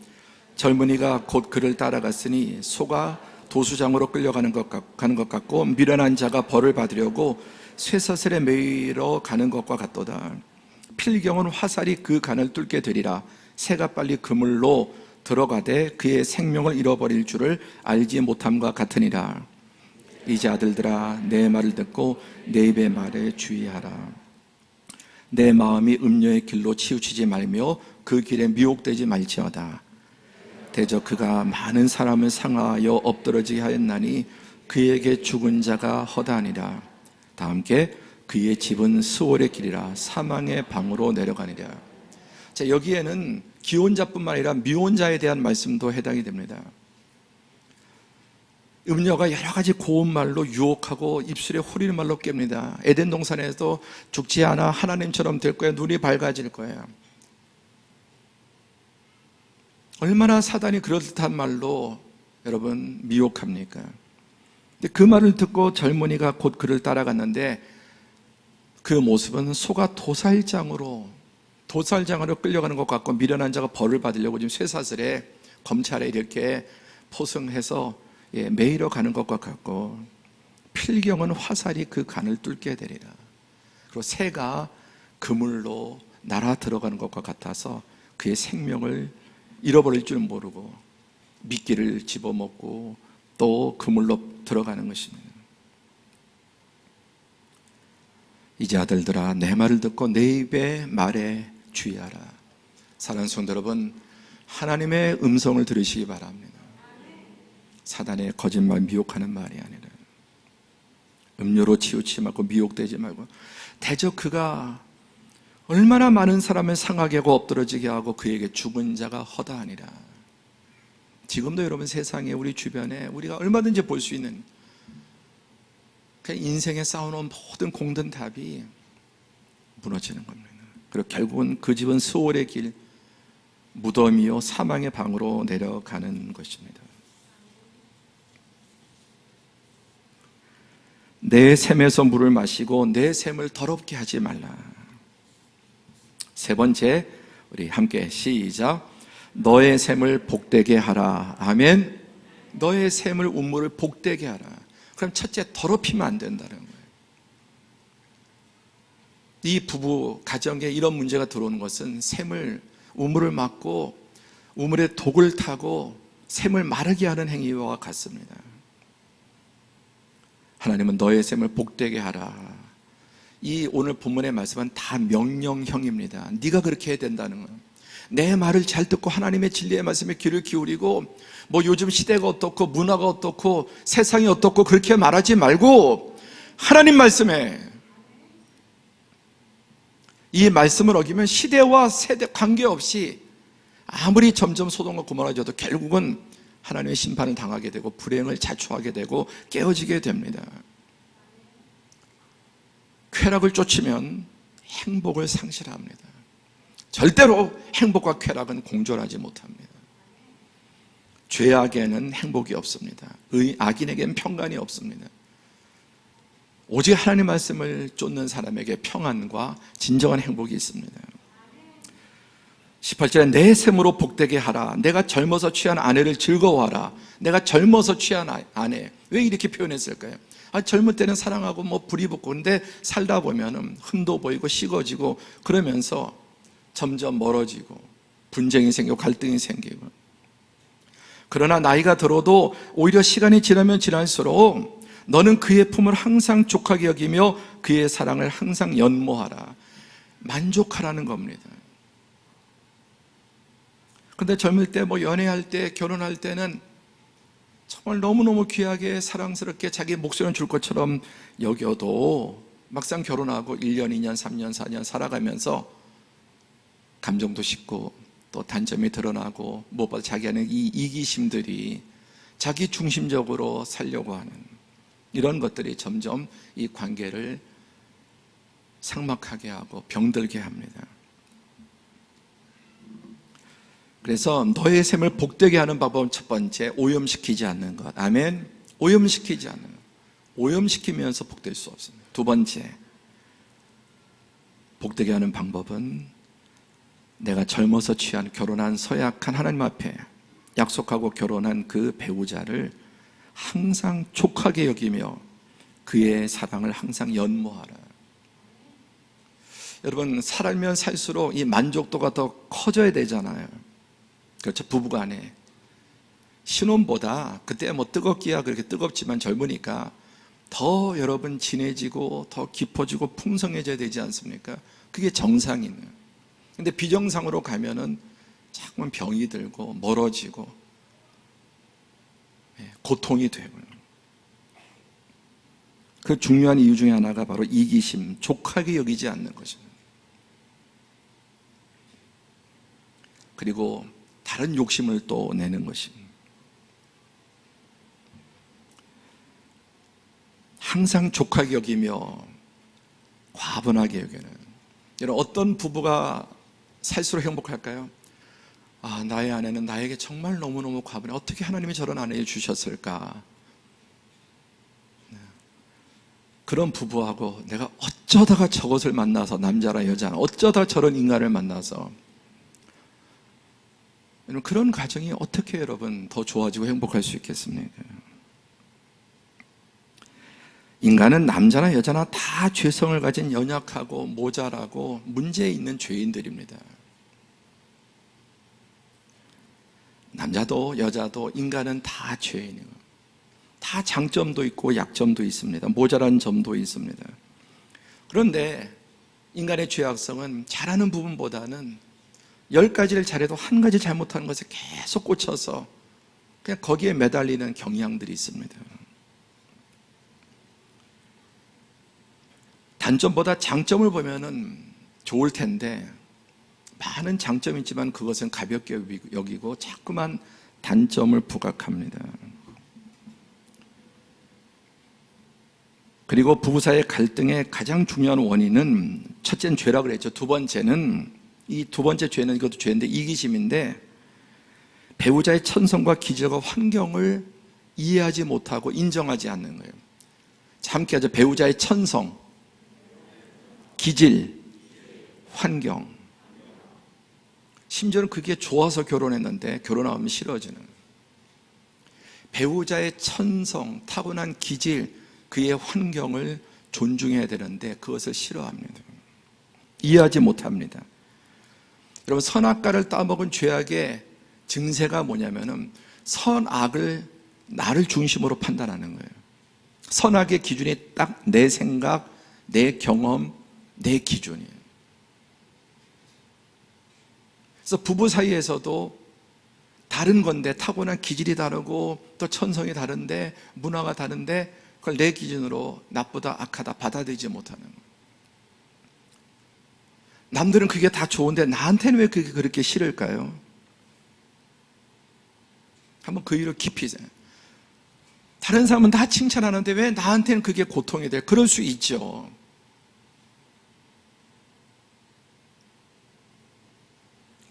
젊은이가 곧 그를 따라갔으니 소가 도수장으로 끌려가는 것 같고 미련한 자가 벌을 받으려고 쇠사슬에 매이러 가는 것과 같도다. 필경은 화살이 그 간을 뚫게 되리라. 새가 빨리 그물로 들어가되 그의 생명을 잃어버릴 줄을 알지 못함과 같으니라. 이제 아들들아, 내 말을 듣고 내 입의 말에 주의하라. 내 마음이 음료의 길로 치우치지 말며 그 길에 미혹되지 말지어다. 대저 그가 많은 사람을 상하여 엎드러지게 하였나니 그에게 죽은 자가 허다하니라. 다 함께 그의 집은 스올의 길이라 사망의 방으로 내려가니라. 자, 여기에는 기혼자뿐만 아니라 미혼자에 대한 말씀도 해당이 됩니다. 음녀가 여러 가지 고운 말로 유혹하고 입술에 호리는 말로 깹니다. 에덴 동산에도 죽지 않아 하나님처럼 될 거야, 눈이 밝아질 거야. 얼마나 사단이 그럴듯한 말로 여러분 미혹합니까? 근데 그 말을 듣고 젊은이가 곧 그를 따라갔는데 그 모습은 소가 도살장으로 끌려가는 것 같고 미련한 자가 벌을 받으려고 지금 쇠사슬에 검찰에 이렇게 포승해서 매이러 가는 것과 같고, 필경은 화살이 그 간을 뚫게 되리라. 그리고 새가 그물로 날아 들어가는 것과 같아서 그의 생명을 잃어버릴 줄 모르고 미끼를 집어먹고 또 그물로 들어가는 것입니다. 이제 아들들아, 내 말을 듣고 내 입의 말에 주의하라. 사랑하는 성도 여러분, 하나님의 음성을 들으시기 바랍니다. 사단의 거짓말, 미혹하는 말이 아니라 음료로 치우치지 말고 미혹되지 말고 대저 그가 얼마나 많은 사람을 상하게 하고 엎드러지게 하고 그에게 죽은 자가 허다하니라. 지금도 여러분 세상에 우리 주변에 우리가 얼마든지 볼 수 있는 인생에 쌓아놓은 모든 공든 답이 무너지는 겁니다. 그리고 결국은 그 집은 스올의 길, 무덤이요 사망의 방으로 내려가는 것입니다. 내 샘에서 물을 마시고 내 샘을 더럽게 하지 말라. 세 번째, 우리 함께 시작. 너의 샘을 복되게 하라. 아멘. 너의 샘을 우물을 복되게 하라. 그럼 첫째, 더럽히면 안 된다는 거예요. 이 부부 가정에 이런 문제가 들어오는 것은 우물을 막고 우물에 독을 타고 샘을 마르게 하는 행위와 같습니다. 하나님은 너의 샘을 복되게 하라. 이 오늘 본문의 말씀은 다 명령형입니다. 네가 그렇게 해야 된다는 거예요. 내 말을 잘 듣고 하나님의 진리의 말씀에 귀를 기울이고 요즘 시대가 어떻고 문화가 어떻고 세상이 어떻고 그렇게 말하지 말고 하나님 말씀에, 이 말씀을 어기면 시대와 세대 관계없이 아무리 점점 소돔과 고모라져도 결국은 하나님의 심판을 당하게 되고 불행을 자초하게 되고 깨어지게 됩니다. 쾌락을 쫓으면 행복을 상실합니다. 절대로 행복과 쾌락은 공존하지 못합니다. 죄악에는 행복이 없습니다. 악인에게는 평강이 없습니다. 오직 하나님 말씀을 쫓는 사람에게 평안과 진정한 행복이 있습니다. 18절에 내 셈으로 복되게 하라. 내가 젊어서 취한 아내를 즐거워하라. 내가 젊어서 취한 아내. 왜 이렇게 표현했을까요? 젊을 때는 사랑하고 불이 붙고, 근데 살다 보면은 흠도 보이고 식어지고 그러면서 점점 멀어지고 분쟁이 생기고 갈등이 생기고. 그러나 나이가 들어도 오히려 시간이 지나면 지날수록 너는 그의 품을 항상 족하게 여기며 그의 사랑을 항상 연모하라. 만족하라는 겁니다. 근데 젊을 때 연애할 때 결혼할 때는 정말 너무너무 귀하게 사랑스럽게 자기 목숨을 줄 것처럼 여겨도 막상 결혼하고 1년, 2년, 3년, 4년 살아가면서 감정도 식고 또 단점이 드러나고 무엇보다 자기 안에 이 이기심들이 자기 중심적으로 살려고 하는 이런 것들이 점점 이 관계를 삭막하게 하고 병들게 합니다. 그래서 너의 셈을 복되게 하는 방법은 첫 번째, 오염시키지 않는 것. 아멘. 오염시키지 않는 것. 오염시키면서 복될 수 없습니다. 두 번째, 복되게 하는 방법은 내가 젊어서 취한 결혼한 서약한 하나님 앞에 약속하고 결혼한 그 배우자를 항상 족하게 여기며 그의 사랑을 항상 연모하라. 여러분, 살면 살수록 이 만족도가 더 커져야 되잖아요. 그렇죠. 부부간에 신혼보다 그때 뜨겁기야 그렇게 뜨겁지만 젊으니까 더 여러분 진해지고 더 깊어지고 풍성해져야 되지 않습니까? 그게 정상이에요. 근데 비정상으로 가면은 자꾸만 병이 들고 멀어지고 고통이 되고. 그 중요한 이유 중에 하나가 바로 이기심, 족하게 여기지 않는 것입니다. 그리고 다른 욕심을 또 내는 것입니다. 항상 족하게 여기며 과분하게 여기는. 여러분, 어떤 부부가 살수록 행복할까요? 나의 아내는 나에게 정말 너무너무 과분해. 어떻게 하나님이 저런 아내를 주셨을까? 그런 부부하고 내가 어쩌다가 저것을 만나서, 남자라 여자나 어쩌다 저런 인간을 만나서, 그런 가정이 어떻게 여러분 더 좋아지고 행복할 수 있겠습니까? 인간은 남자나 여자나 다 죄성을 가진 연약하고 모자라고 문제 있는 죄인들입니다. 남자도 여자도 인간은 다 죄인이에요. 다 장점도 있고 약점도 있습니다. 모자란 점도 있습니다. 그런데 인간의 죄악성은 잘하는 부분보다는 10가지를 잘해도 한 가지 잘못하는 것에 계속 꽂혀서 그냥 거기에 매달리는 경향들이 있습니다. 단점보다 장점을 보면은 좋을 텐데 많은 장점이 있지만 그것은 가볍게 여기고 자꾸만 단점을 부각합니다. 그리고 부부 사이의 갈등의 가장 중요한 원인은 첫째는 죄라고 그랬죠. 두 번째는, 이 두 번째 죄는 이것도 죄인데 이기심인데, 배우자의 천성과 기질과 환경을 이해하지 못하고 인정하지 않는 거예요. 함께 하죠. 배우자의 천성, 기질, 환경. 심지어는 그게 좋아서 결혼했는데 결혼하면 싫어지는. 배우자의 천성, 타고난 기질, 그의 환경을 존중해야 되는데 그것을 싫어합니다. 이해하지 못합니다. 여러분, 선악과를 따먹은 죄악의 증세가 뭐냐면은 선악을 나를 중심으로 판단하는 거예요. 선악의 기준이 딱 내 생각, 내 경험, 내 기준이에요. 그래서 부부 사이에서도 다른 건데, 타고난 기질이 다르고 또 천성이 다른데, 문화가 다른데 그걸 내 기준으로 나쁘다, 악하다 받아들이지 못하는 거예요. 남들은 그게 다 좋은데 나한테는 왜 그게 그렇게 싫을까요? 한번 그 이유를 깊이 생각해요. 다른 사람은 다 칭찬하는데 왜 나한테는 그게 고통이 돼? 그럴 수 있죠.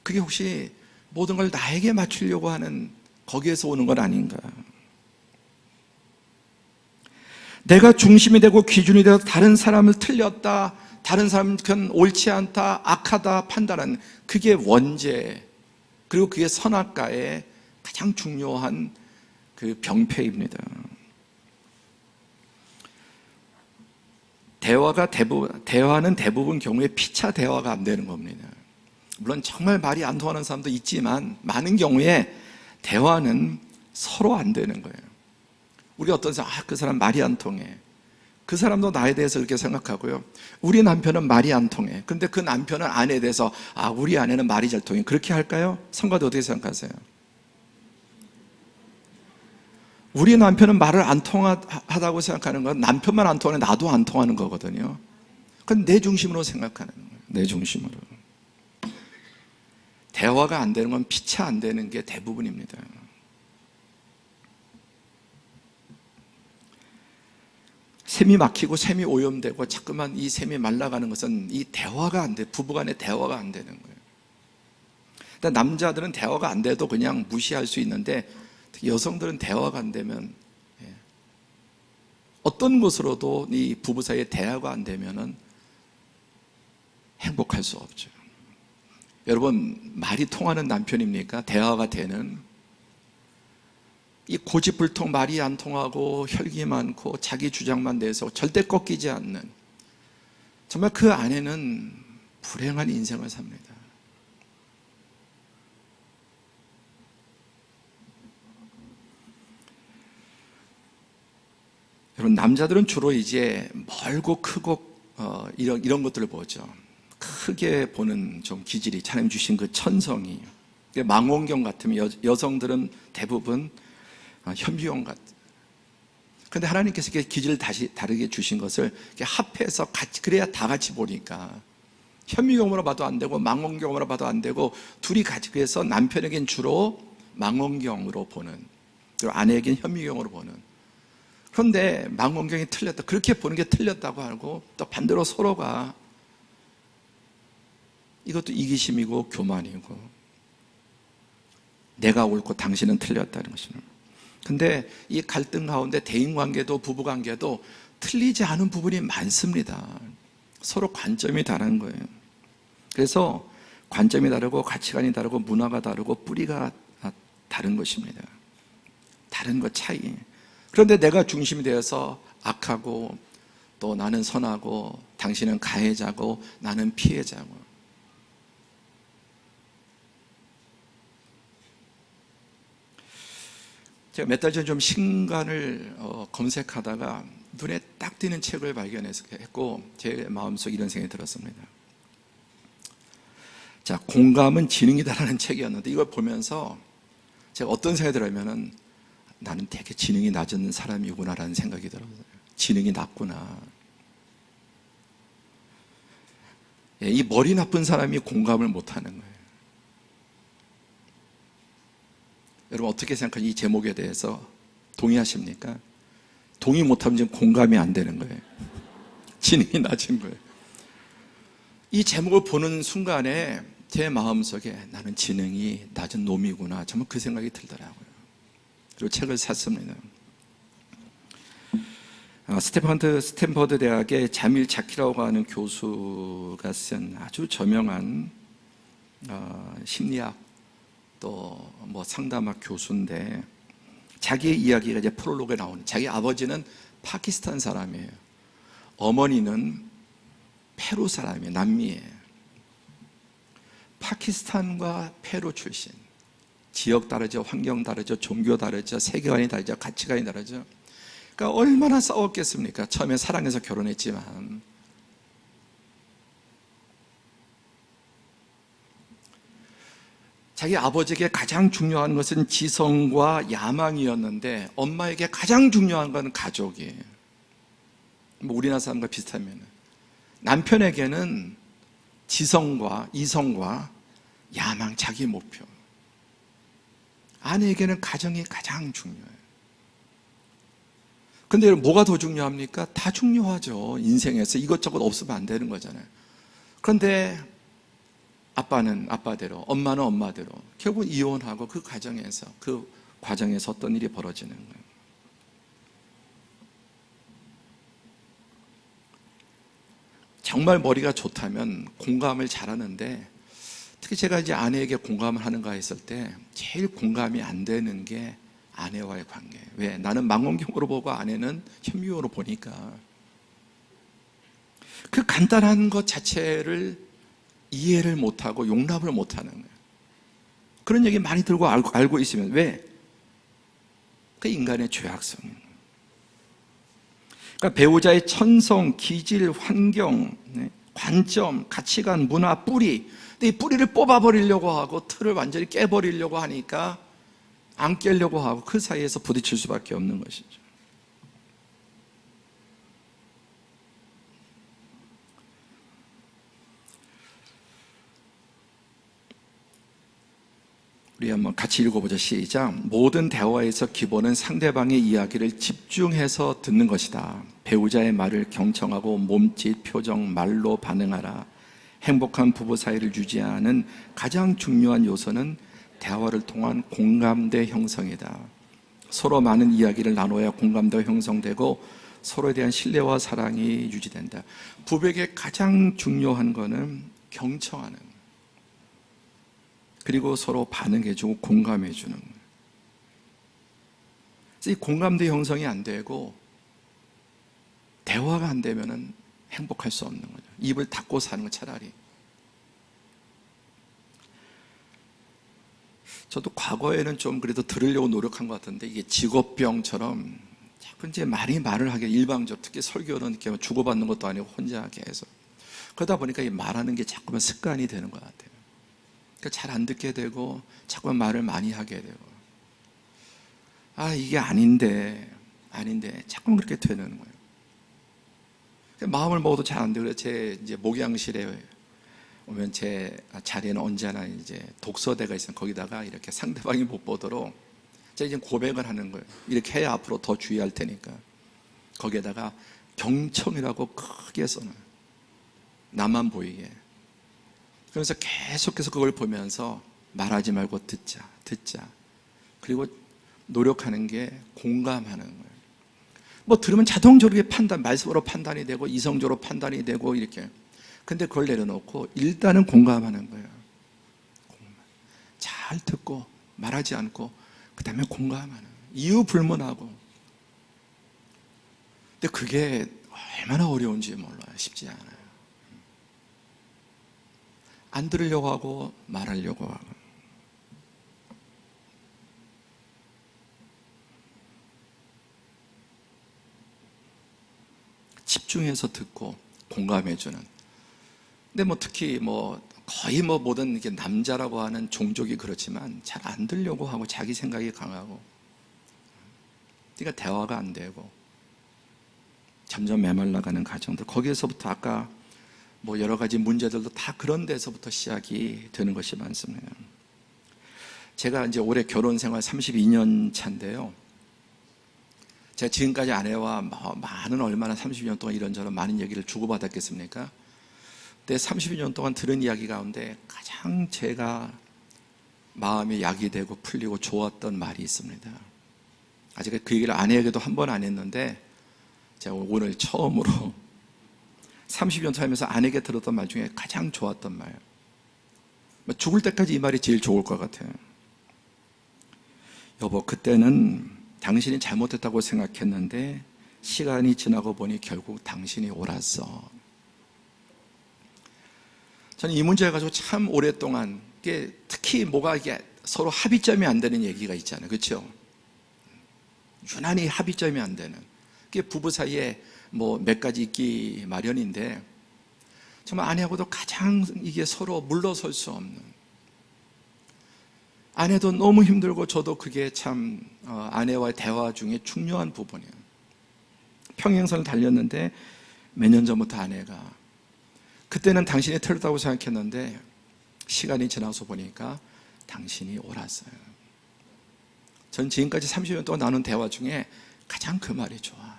그게 혹시 모든 걸 나에게 맞추려고 하는 거기에서 오는 건 아닌가? 내가 중심이 되고 기준이 되어서 다른 사람을 틀렸다, 다른 사람은 옳지 않다, 악하다 판단하는 그게 원죄, 그리고 그게 선악과의 가장 중요한 그 병폐입니다. 대화는 대부분 경우에 피차 대화가 안 되는 겁니다. 물론 정말 말이 안 통하는 사람도 있지만 많은 경우에 대화는 서로 안 되는 거예요. 우리 어떤 사람, 그 사람 말이 안 통해. 그 사람도 나에 대해서 그렇게 생각하고요. 우리 남편은 말이 안 통해. 근데 그 남편은 아내에 대해서 우리 아내는 말이 잘 통해. 그렇게 할까요? 성가도 어떻게 생각하세요? 우리 남편은 말을 안 통하다고 생각하는 건 남편만 안 통하는 나도 안 통하는 거거든요. 그건 내 중심으로 생각하는 거예요. 내 중심으로. 대화가 안 되는 건 피차 안 되는 게 대부분입니다. 샘이 막히고 샘이 오염되고 자꾸만 이 샘이 말라가는 것은 이 대화가 안 돼. 부부간의 대화가 안 되는 거예요. 근데 남자들은 대화가 안 돼도 그냥 무시할 수 있는데 특히 여성들은 대화가 안 되면 어떤 것으로도 이 부부 사이에 대화가 안 되면은 행복할 수 없죠. 여러분, 말이 통하는 남편입니까? 대화가 되는? 이 고집불통 말이 안 통하고 혈기 많고 자기 주장만 내서 절대 꺾이지 않는, 정말 그 아내는 불행한 인생을 삽니다. 여러분, 남자들은 주로 이제 멀고 크고 이런 것들을 보죠. 크게 보는 좀 기질이, 하나님 주신 그 천성이. 망원경 같으면 여성들은 대부분 현미경 같아. 그런데 하나님께서 이렇게 기질을 다르게 주신 것을 이렇게 합해서 같이, 그래야 다 같이 보니까 현미경으로 봐도 안 되고 망원경으로 봐도 안 되고 둘이 같이, 그래서 남편에겐 주로 망원경으로 보는, 그리고 아내에겐 현미경으로 보는. 그런데 망원경이 틀렸다, 그렇게 보는 게 틀렸다고 하고 또 반대로 서로가, 이것도 이기심이고 교만이고 내가 옳고 당신은 틀렸다는 것입니다. 근데 이 갈등 가운데 대인관계도 부부관계도 틀리지 않은 부분이 많습니다. 서로 관점이 다른 거예요. 그래서 관점이 다르고 가치관이 다르고 문화가 다르고 뿌리가 다른 것입니다. 다른 것 차이. 그런데 내가 중심이 되어서 악하고 또 나는 선하고 당신은 가해자고 나는 피해자고. 제가 몇 달 전 좀 신간을 검색하다가 눈에 딱 띄는 책을 발견했고 제 마음속에 이런 생각이 들었습니다. 자, 공감은 지능이다라는 책이었는데 이걸 보면서 제가 어떤 생각이 들었냐면은 나는 되게 지능이 낮은 사람이구나라는 생각이 들어요. 지능이 낮구나. 이 머리 나쁜 사람이 공감을 못하는 거예요. 여러분 어떻게 생각하세요? 이 제목에 대해서 동의하십니까? 동의 못하면 지금 공감이 안 되는 거예요. 지능이 낮은 거예요. 이 제목을 보는 순간에 제 마음속에 나는 지능이 낮은 놈이구나, 정말 그 생각이 들더라고요. 그리고 책을 샀습니다. 스탠퍼드 대학의 자밀 자키라고 하는 교수가 쓴 아주 저명한 심리학 또 상담학 교수인데, 자기의 이야기가 이제 프롤로그에 나오는, 자기 아버지는 파키스탄 사람이에요. 어머니는 페루 사람이에요. 남미예요. 파키스탄과 페루 출신. 지역 다르죠, 환경 다르죠, 종교 다르죠, 세계관이 다르죠, 가치관이 다르죠. 그러니까 얼마나 싸웠겠습니까? 처음에 사랑해서 결혼했지만. 자기 아버지에게 가장 중요한 것은 지성과 야망이었는데 엄마에게 가장 중요한 건 가족이에요. 우리나라 사람과 비슷하면 남편에게는 지성과 이성과 야망, 자기 목표. 아내에게는 가정이 가장 중요해요. 근데 뭐가 더 중요합니까? 다 중요하죠. 인생에서 이것저것 없으면 안 되는 거잖아요. 그런데 아빠는 아빠대로, 엄마는 엄마대로 결국 이혼하고 그 가정에서, 그 과정에서 어떤 일이 벌어지는 거예요. 정말 머리가 좋다면 공감을 잘하는데, 특히 제가 이제 아내에게 공감을 하는가 했을 때 제일 공감이 안 되는 게 아내와의 관계예요. 왜? 나는 망원경으로 보고 아내는 현미경으로 보니까 그 간단한 것 자체를 이해를 못하고 용납을 못하는 거예요. 그런 얘기 많이 들고 알고 있으면 왜? 그 인간의 죄악성이에요. 그러니까 배우자의 천성, 기질, 환경, 관점, 가치관, 문화, 뿌리, 근데 이 뿌리를 뽑아버리려고 하고 틀을 완전히 깨버리려고 하니까 안 깨려고 하고 그 사이에서 부딪힐 수밖에 없는 것이죠. 우리 한번 같이 읽어보죠. 시작. 모든 대화에서 기본은 상대방의 이야기를 집중해서 듣는 것이다. 배우자의 말을 경청하고 몸짓, 표정, 말로 반응하라. 행복한 부부 사이를 유지하는 가장 중요한 요소는 대화를 통한 공감대 형성이다. 서로 많은 이야기를 나눠야 공감대가 형성되고 서로에 대한 신뢰와 사랑이 유지된다. 부부에게 가장 중요한 거는 경청하는, 그리고 서로 반응해주고 공감해주는 거예요. 이 공감대 형성이 안 되고 대화가 안 되면은 행복할 수 없는 거죠. 입을 닫고 사는 거 차라리. 저도 과거에는 좀 그래도 들으려고 노력한 것 같은데 이게 직업병처럼 자꾸 이제 말을 하게 일방적, 특히 설교는 이렇게 주고받는 것도 아니고 혼자 계속 그러다 보니까 이 말하는 게 자꾸만 습관이 되는 것 같아요. 그러니까 잘 안 듣게 되고 자꾸만 말을 많이 하게 되고 이게 아닌데 자꾸만 그렇게 되는 거예요. 마음을 먹어도 잘 안 되고 제 이제 목양실에 오면 제 자리에는 언제나 이제 독서대가 있어요. 거기다가 이렇게 상대방이 못 보도록 제가 이제 고백을 하는 거예요. 이렇게 해야 앞으로 더 주의할 테니까. 거기에다가 경청이라고 크게 써놔요. 나만 보이게. 그러면서 계속해서 그걸 보면서 말하지 말고 듣자. 그리고 노력하는 게 공감하는 거예요. 뭐 들으면 자동적으로 말씀으로 판단이 되고 이성적으로 판단이 되고 이렇게. 근데 그걸 내려놓고 일단은 공감하는 거예요. 잘 듣고 말하지 않고 그 다음에 공감하는 거예요. 이유 불문하고. 근데 그게 얼마나 어려운지 몰라요. 쉽지 않아요. 안 들으려고 하고 말하려고 하고. 집중해서 듣고 공감해주는. 근데 뭐 특히 거의 모든 이게 남자라고 하는 종족이 그렇지만 잘 안 들려고 하고 자기 생각이 강하고, 그러니까 대화가 안 되고 점점 메말라가는 가정들. 거기에서부터 아까 여러 가지 문제들도 다 그런 데서부터 시작이 되는 것이 많습니다. 제가 이제 올해 결혼 생활 32년 차인데요. 제가 지금까지 아내와 얼마나 32년 동안 이런저런 많은 얘기를 주고받았겠습니까? 근데 32년 동안 들은 이야기 가운데 가장 제가 마음에 약이 되고 풀리고 좋았던 말이 있습니다. 아직 그 얘기를 아내에게도 한 번 안 했는데 제가 오늘 처음으로 30년 살면서 아내에게 들었던 말 중에 가장 좋았던 말. 죽을 때까지 이 말이 제일 좋을 것 같아요. 여보, 그때는 당신이 잘못했다고 생각했는데 시간이 지나고 보니 결국 당신이 옳았어. 저는 이 문제 가지고 참 오랫동안, 특히 이게 서로 합의점이 안 되는 얘기가 있잖아요. 그렇죠? 유난히 합의점이 안 되는. 그게 부부 사이에 몇 가지 있기 마련인데, 정말 아내하고도 가장 이게 서로 물러설 수 없는. 아내도 너무 힘들고 저도 그게 참 아내와의 대화 중에 중요한 부분이에요. 평행선을 달렸는데 몇 년 전부터 아내가 그때는 당신이 틀렸다고 생각했는데 시간이 지나서 보니까 당신이 옳았어요. 전 지금까지 30년 동안 나눈 대화 중에 가장 그 말이 좋아.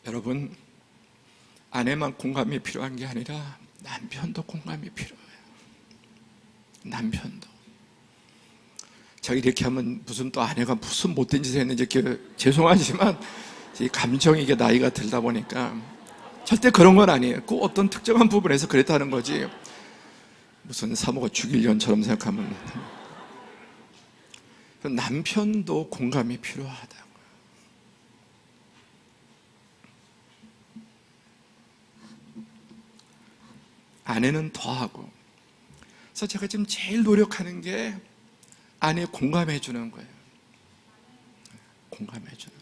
여러분, 아내만 공감이 필요한 게 아니라 남편도 공감이 필요해요. 남편도. 제가 이렇게 하면 무슨 또 아내가 무슨 못된 짓을 했는지 죄송하지만 이 감정이 이게 나이가 들다 보니까 절대 그런 건 아니에요. 꼭 어떤 특정한 부분에서 그랬다는 거지 무슨 사모가 죽일 년처럼 생각하면. 남편도 공감이 필요하다고요. 아내는 더하고. 그래서 제가 지금 제일 노력하는 게 아내 공감해 주는 거예요. 공감해 주는.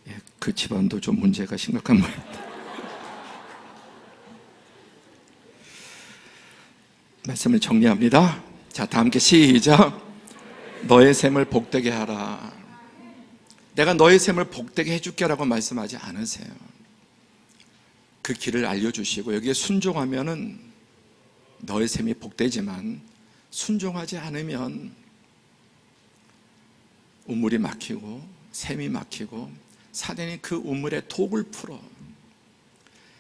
예, 그 집안도 좀 문제가 심각한 모양입니다. 말씀을 정리합니다. 자, 다 함께 시작. 너의 샘을 복되게 하라. 내가 너의 샘을 복되게 해줄게 라고 말씀하지 않으세요. 그 길을 알려주시고 여기에 순종하면은 너의 샘이 복되지만 순종하지 않으면 우물이 막히고 샘이 막히고 사단이 그 우물에 독을 풀어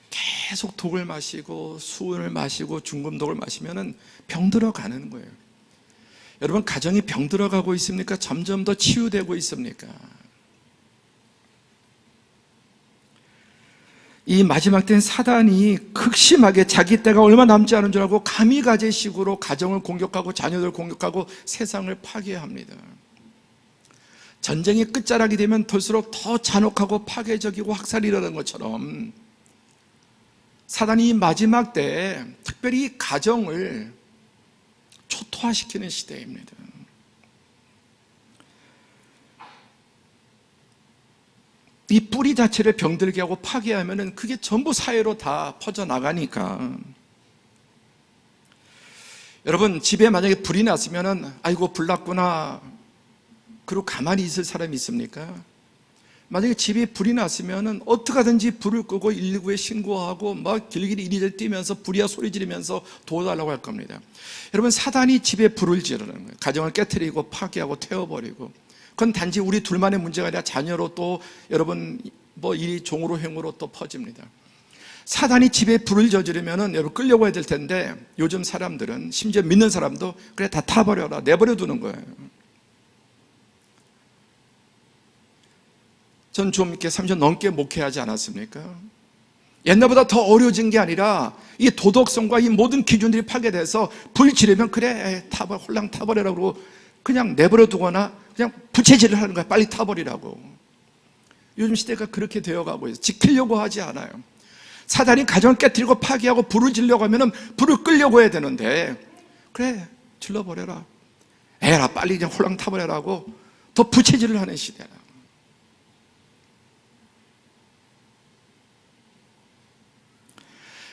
계속 독을 마시고 수은을 마시고 중금독을 마시면은 병들어 가는 거예요. 여러분, 가정이 병들어 가고 있습니까? 점점 더 치유되고 있습니까? 이 마지막 때는 사단이 극심하게 자기 때가 얼마 남지 않은 줄 알고 가미가제식으로 가정을 공격하고 자녀들을 공격하고 세상을 파괴합니다. 전쟁이 끝자락이 되면 될수록 더 잔혹하고 파괴적이고 학살이 일어나는 것처럼 사단이 이 마지막 때에 특별히 가정을 초토화시키는 시대입니다. 이 뿌리 자체를 병들게 하고 파괴하면은 그게 전부 사회로 다 퍼져나가니까. 여러분, 집에 만약에 불이 났으면은 아이고 불 났구나 그리고 가만히 있을 사람이 있습니까? 만약에 집에 불이 났으면은 어떻게 하든지 불을 끄고 119에 신고하고 막 길길이 이리저리 뛰면서 불이야 소리 지르면서 도와달라고 할 겁니다. 여러분, 사단이 집에 불을 지르는 거예요. 가정을 깨트리고 파괴하고 태워버리고. 그건 단지 우리 둘만의 문제가 아니라 자녀로 또 여러분 뭐 일이 종으로 행으로 또 퍼집니다. 사단이 집에 불을 저지르면은 여러분 끌려고 해야 될 텐데 요즘 사람들은 심지어 믿는 사람도 그래 다 타버려라 내버려 두는 거예요. 전 좀 이렇게 30년 넘게 목회하지 않았습니까? 옛날보다 더 어려워진 게 아니라 이 도덕성과 이 모든 기준들이 파괴돼서 불 지르면 그래 홀랑 타버려라 그러고 그냥 내버려 두거나 그냥 부채질을 하는 거야. 빨리 타버리라고. 요즘 시대가 그렇게 되어가고 있어요. 지키려고 하지 않아요. 사단이 가정을 깨뜨리고 파괴하고 불을 지르려고 하면 불을 끌려고 해야 되는데 그래 질러버려라. 에라 빨리 그냥 홀랑 타버려라고 더 부채질을 하는 시대라.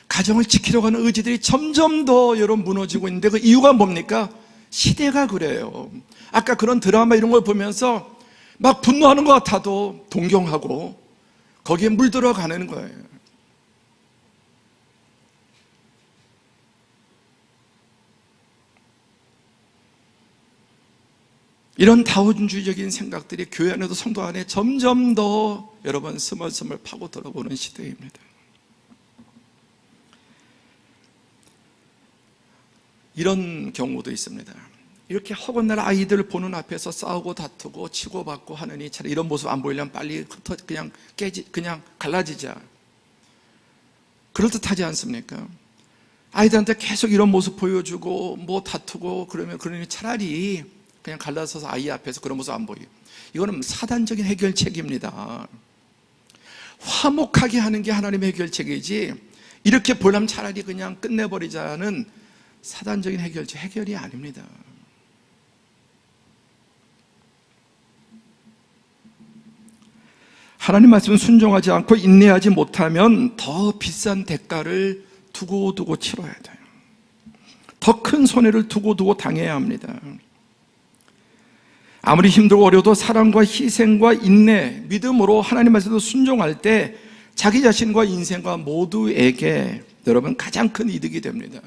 가정을 지키려고 하는 의지들이 점점 더 여러분 무너지고 있는데 그 이유가 뭡니까? 시대가 그래요. 아까 그런 드라마 이런 걸 보면서 막 분노하는 것 같아도 동경하고 거기에 물들어가는 거예요. 이런 다원주의적인 생각들이 교회 안에도 성도 안에 점점 더 여러분 스멀스멀 파고 들어보는 시대입니다. 이런 경우도 있습니다. 이렇게 허건날 아이들 보는 앞에서 싸우고 다투고 치고받고 하느니 차라리 이런 모습 안 보이려면 빨리 그냥 그냥 갈라지자. 그럴듯하지 않습니까? 아이들한테 계속 이런 모습 보여주고 뭐 다투고 그러니 차라리 그냥 갈라서서 아이 앞에서 그런 모습 안 보이고. 이거는 사단적인 해결책입니다. 화목하게 하는 게 하나님의 해결책이지 이렇게 보려면 차라리 그냥 끝내버리자는 사단적인 해결이 아닙니다. 하나님 말씀 순종하지 않고 인내하지 못하면 더 비싼 대가를 두고두고 치러야 돼요. 더 큰 손해를 두고두고 당해야 합니다. 아무리 힘들고 어려워도 사랑과 희생과 인내, 믿음으로 하나님 말씀도 순종할 때 자기 자신과 인생과 모두에게 여러분 가장 큰 이득이 됩니다.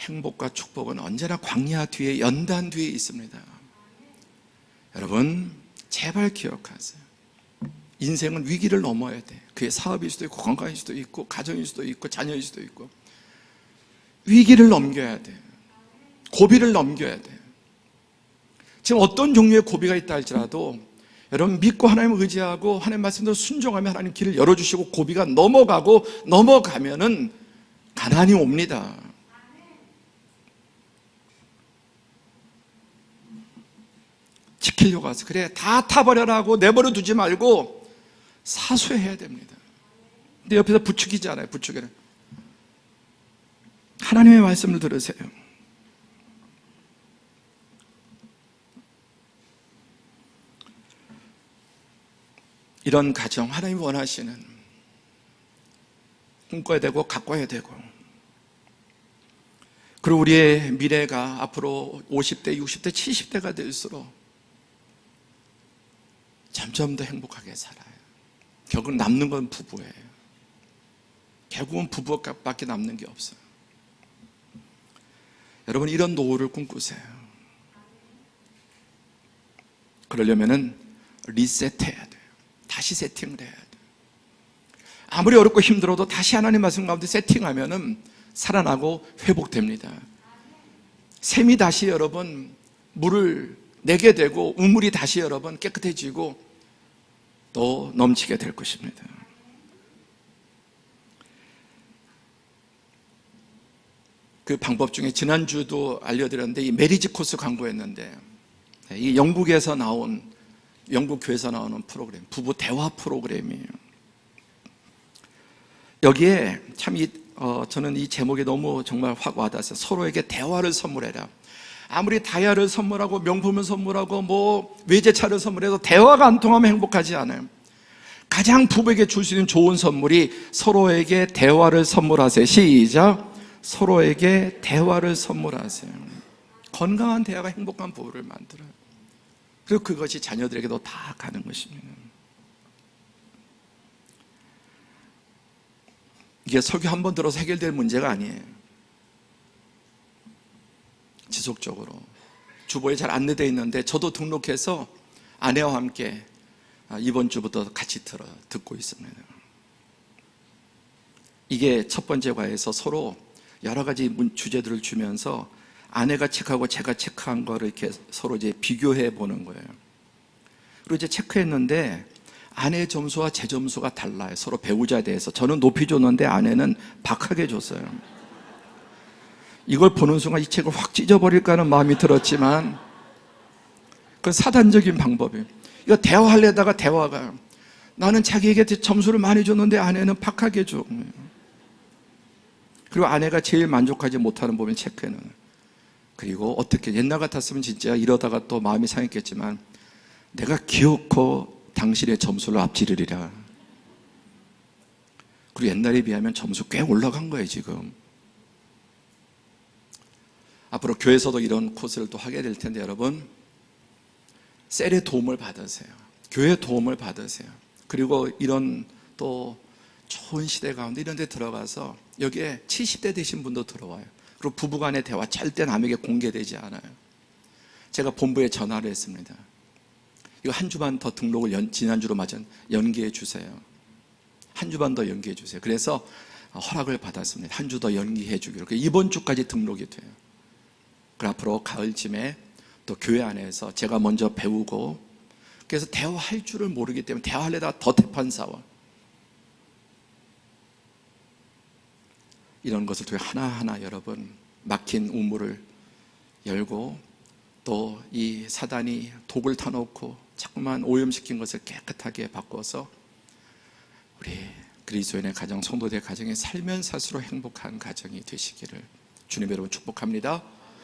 행복과 축복은 언제나 광야 뒤에, 연단 뒤에 있습니다. 여러분, 제발 기억하세요. 인생은 위기를 넘어야 돼. 그게 사업일 수도 있고, 건강일 수도 있고, 가정일 수도 있고, 자녀일 수도 있고. 위기를 넘겨야 돼. 고비를 넘겨야 돼. 지금 어떤 종류의 고비가 있다 할지라도 여러분 믿고 하나님을 의지하고 하나님 말씀대로 순종하면 하나님 길을 열어주시고 고비가 넘어가면은 가난이 옵니다. 지키려고 해서 그래 다 타버려라 하고 내버려 두지 말고 사수해야 됩니다. 근데 옆에서 부추기잖아요. 부추기는 하나님의 말씀을 들으세요. 이런 가정 하나님이 원하시는 꿈꿔야 되고 가꿔야 되고, 그리고 우리의 미래가 앞으로 50대, 60대, 70대가 될수록 점점 더 행복하게 살아요. 결국 남는 건 부부예요. 결국은 부부밖에 남는 게 없어요. 여러분 이런 노후를 꿈꾸세요. 그러려면은 리셋해야 돼요. 다시 세팅을 해야 돼요. 아무리 어렵고 힘들어도 다시 하나님 말씀 가운데 세팅하면은 살아나고 회복됩니다. 샘이 다시 여러분 물을 내게 되고 우물이 다시 여러분 깨끗해지고 또 넘치게 될 것입니다. 그 방법 중에 지난주도 알려드렸는데 이 메리지 코스 광고였는데, 이 영국 교회에서 나오는 프로그램, 부부 대화 프로그램이에요. 여기에 참 저는 이 제목이 너무 정말 확 와닿았어요. 서로에게 대화를 선물해라. 아무리 다이아를 선물하고 명품을 선물하고 뭐 외제차를 선물해도 대화가 안 통하면 행복하지 않아요. 가장 부부에게 줄 수 있는 좋은 선물이 서로에게 대화를 선물하세요. 시작. 서로에게 대화를 선물하세요. 건강한 대화가 행복한 부부를 만들어요. 그리고 그것이 자녀들에게도 다 가는 것입니다. 이게 설교 한 번 들어서 해결될 문제가 아니에요. 지속적으로 주보에 잘 안내되어 있는데 저도 등록해서 아내와 함께 이번 주부터 같이 듣고 있습니다. 이게 첫 번째 과에서 서로 여러 가지 주제들을 주면서 아내가 체크하고 제가 체크한 거를 이렇게 서로 이제 비교해 보는 거예요. 그리고 이제 체크했는데 아내의 점수와 제 점수가 달라요. 서로 배우자에 대해서. 저는 높이 줬는데 아내는 박하게 줬어요. 이걸 보는 순간 이 책을 확 찢어버릴까 하는 마음이 들었지만 그건 사단적인 방법이에요. 이거 대화하려다가 대화가 나는 자기에게 점수를 많이 줬는데 아내는 박하게 줘. 그리고 아내가 제일 만족하지 못하는 부분 체크해는. 그리고 어떻게 옛날 같았으면 진짜 이러다가 또 마음이 상했겠지만 내가 기어코 당신의 점수를 앞지르리라. 그리고 옛날에 비하면 점수 꽤 올라간 거예요 지금. 앞으로 교회에서도 이런 코스를 또 하게 될 텐데 여러분 셀의 도움을 받으세요. 교회 도움을 받으세요. 그리고 이런 또 좋은 시대 가운데 이런 데 들어가서 여기에 70대 되신 분도 들어와요. 그리고 부부간의 대화 절대 남에게 공개되지 않아요. 제가 본부에 전화를 했습니다. 이거 한 주만 더 등록을 지난주로 맞은 연기해 주세요. 한 주만 더 연기해 주세요. 그래서 허락을 받았습니다. 한 주 더 연기해 주기로. 이번 주까지 등록이 돼요. 그 앞으로 가을쯤에 또 교회 안에서 제가 먼저 배우고 그래서 대화할 줄을 모르기 때문에 대화하려다가 더 대판사와 이런 것을 통해 하나하나 여러분 막힌 우물을 열고 또 이 사단이 독을 타놓고 자꾸만 오염시킨 것을 깨끗하게 바꿔서 우리 그리스도인의 가정, 성도들의 가정이 살면 살수록 행복한 가정이 되시기를 주님 여러분 축복합니다.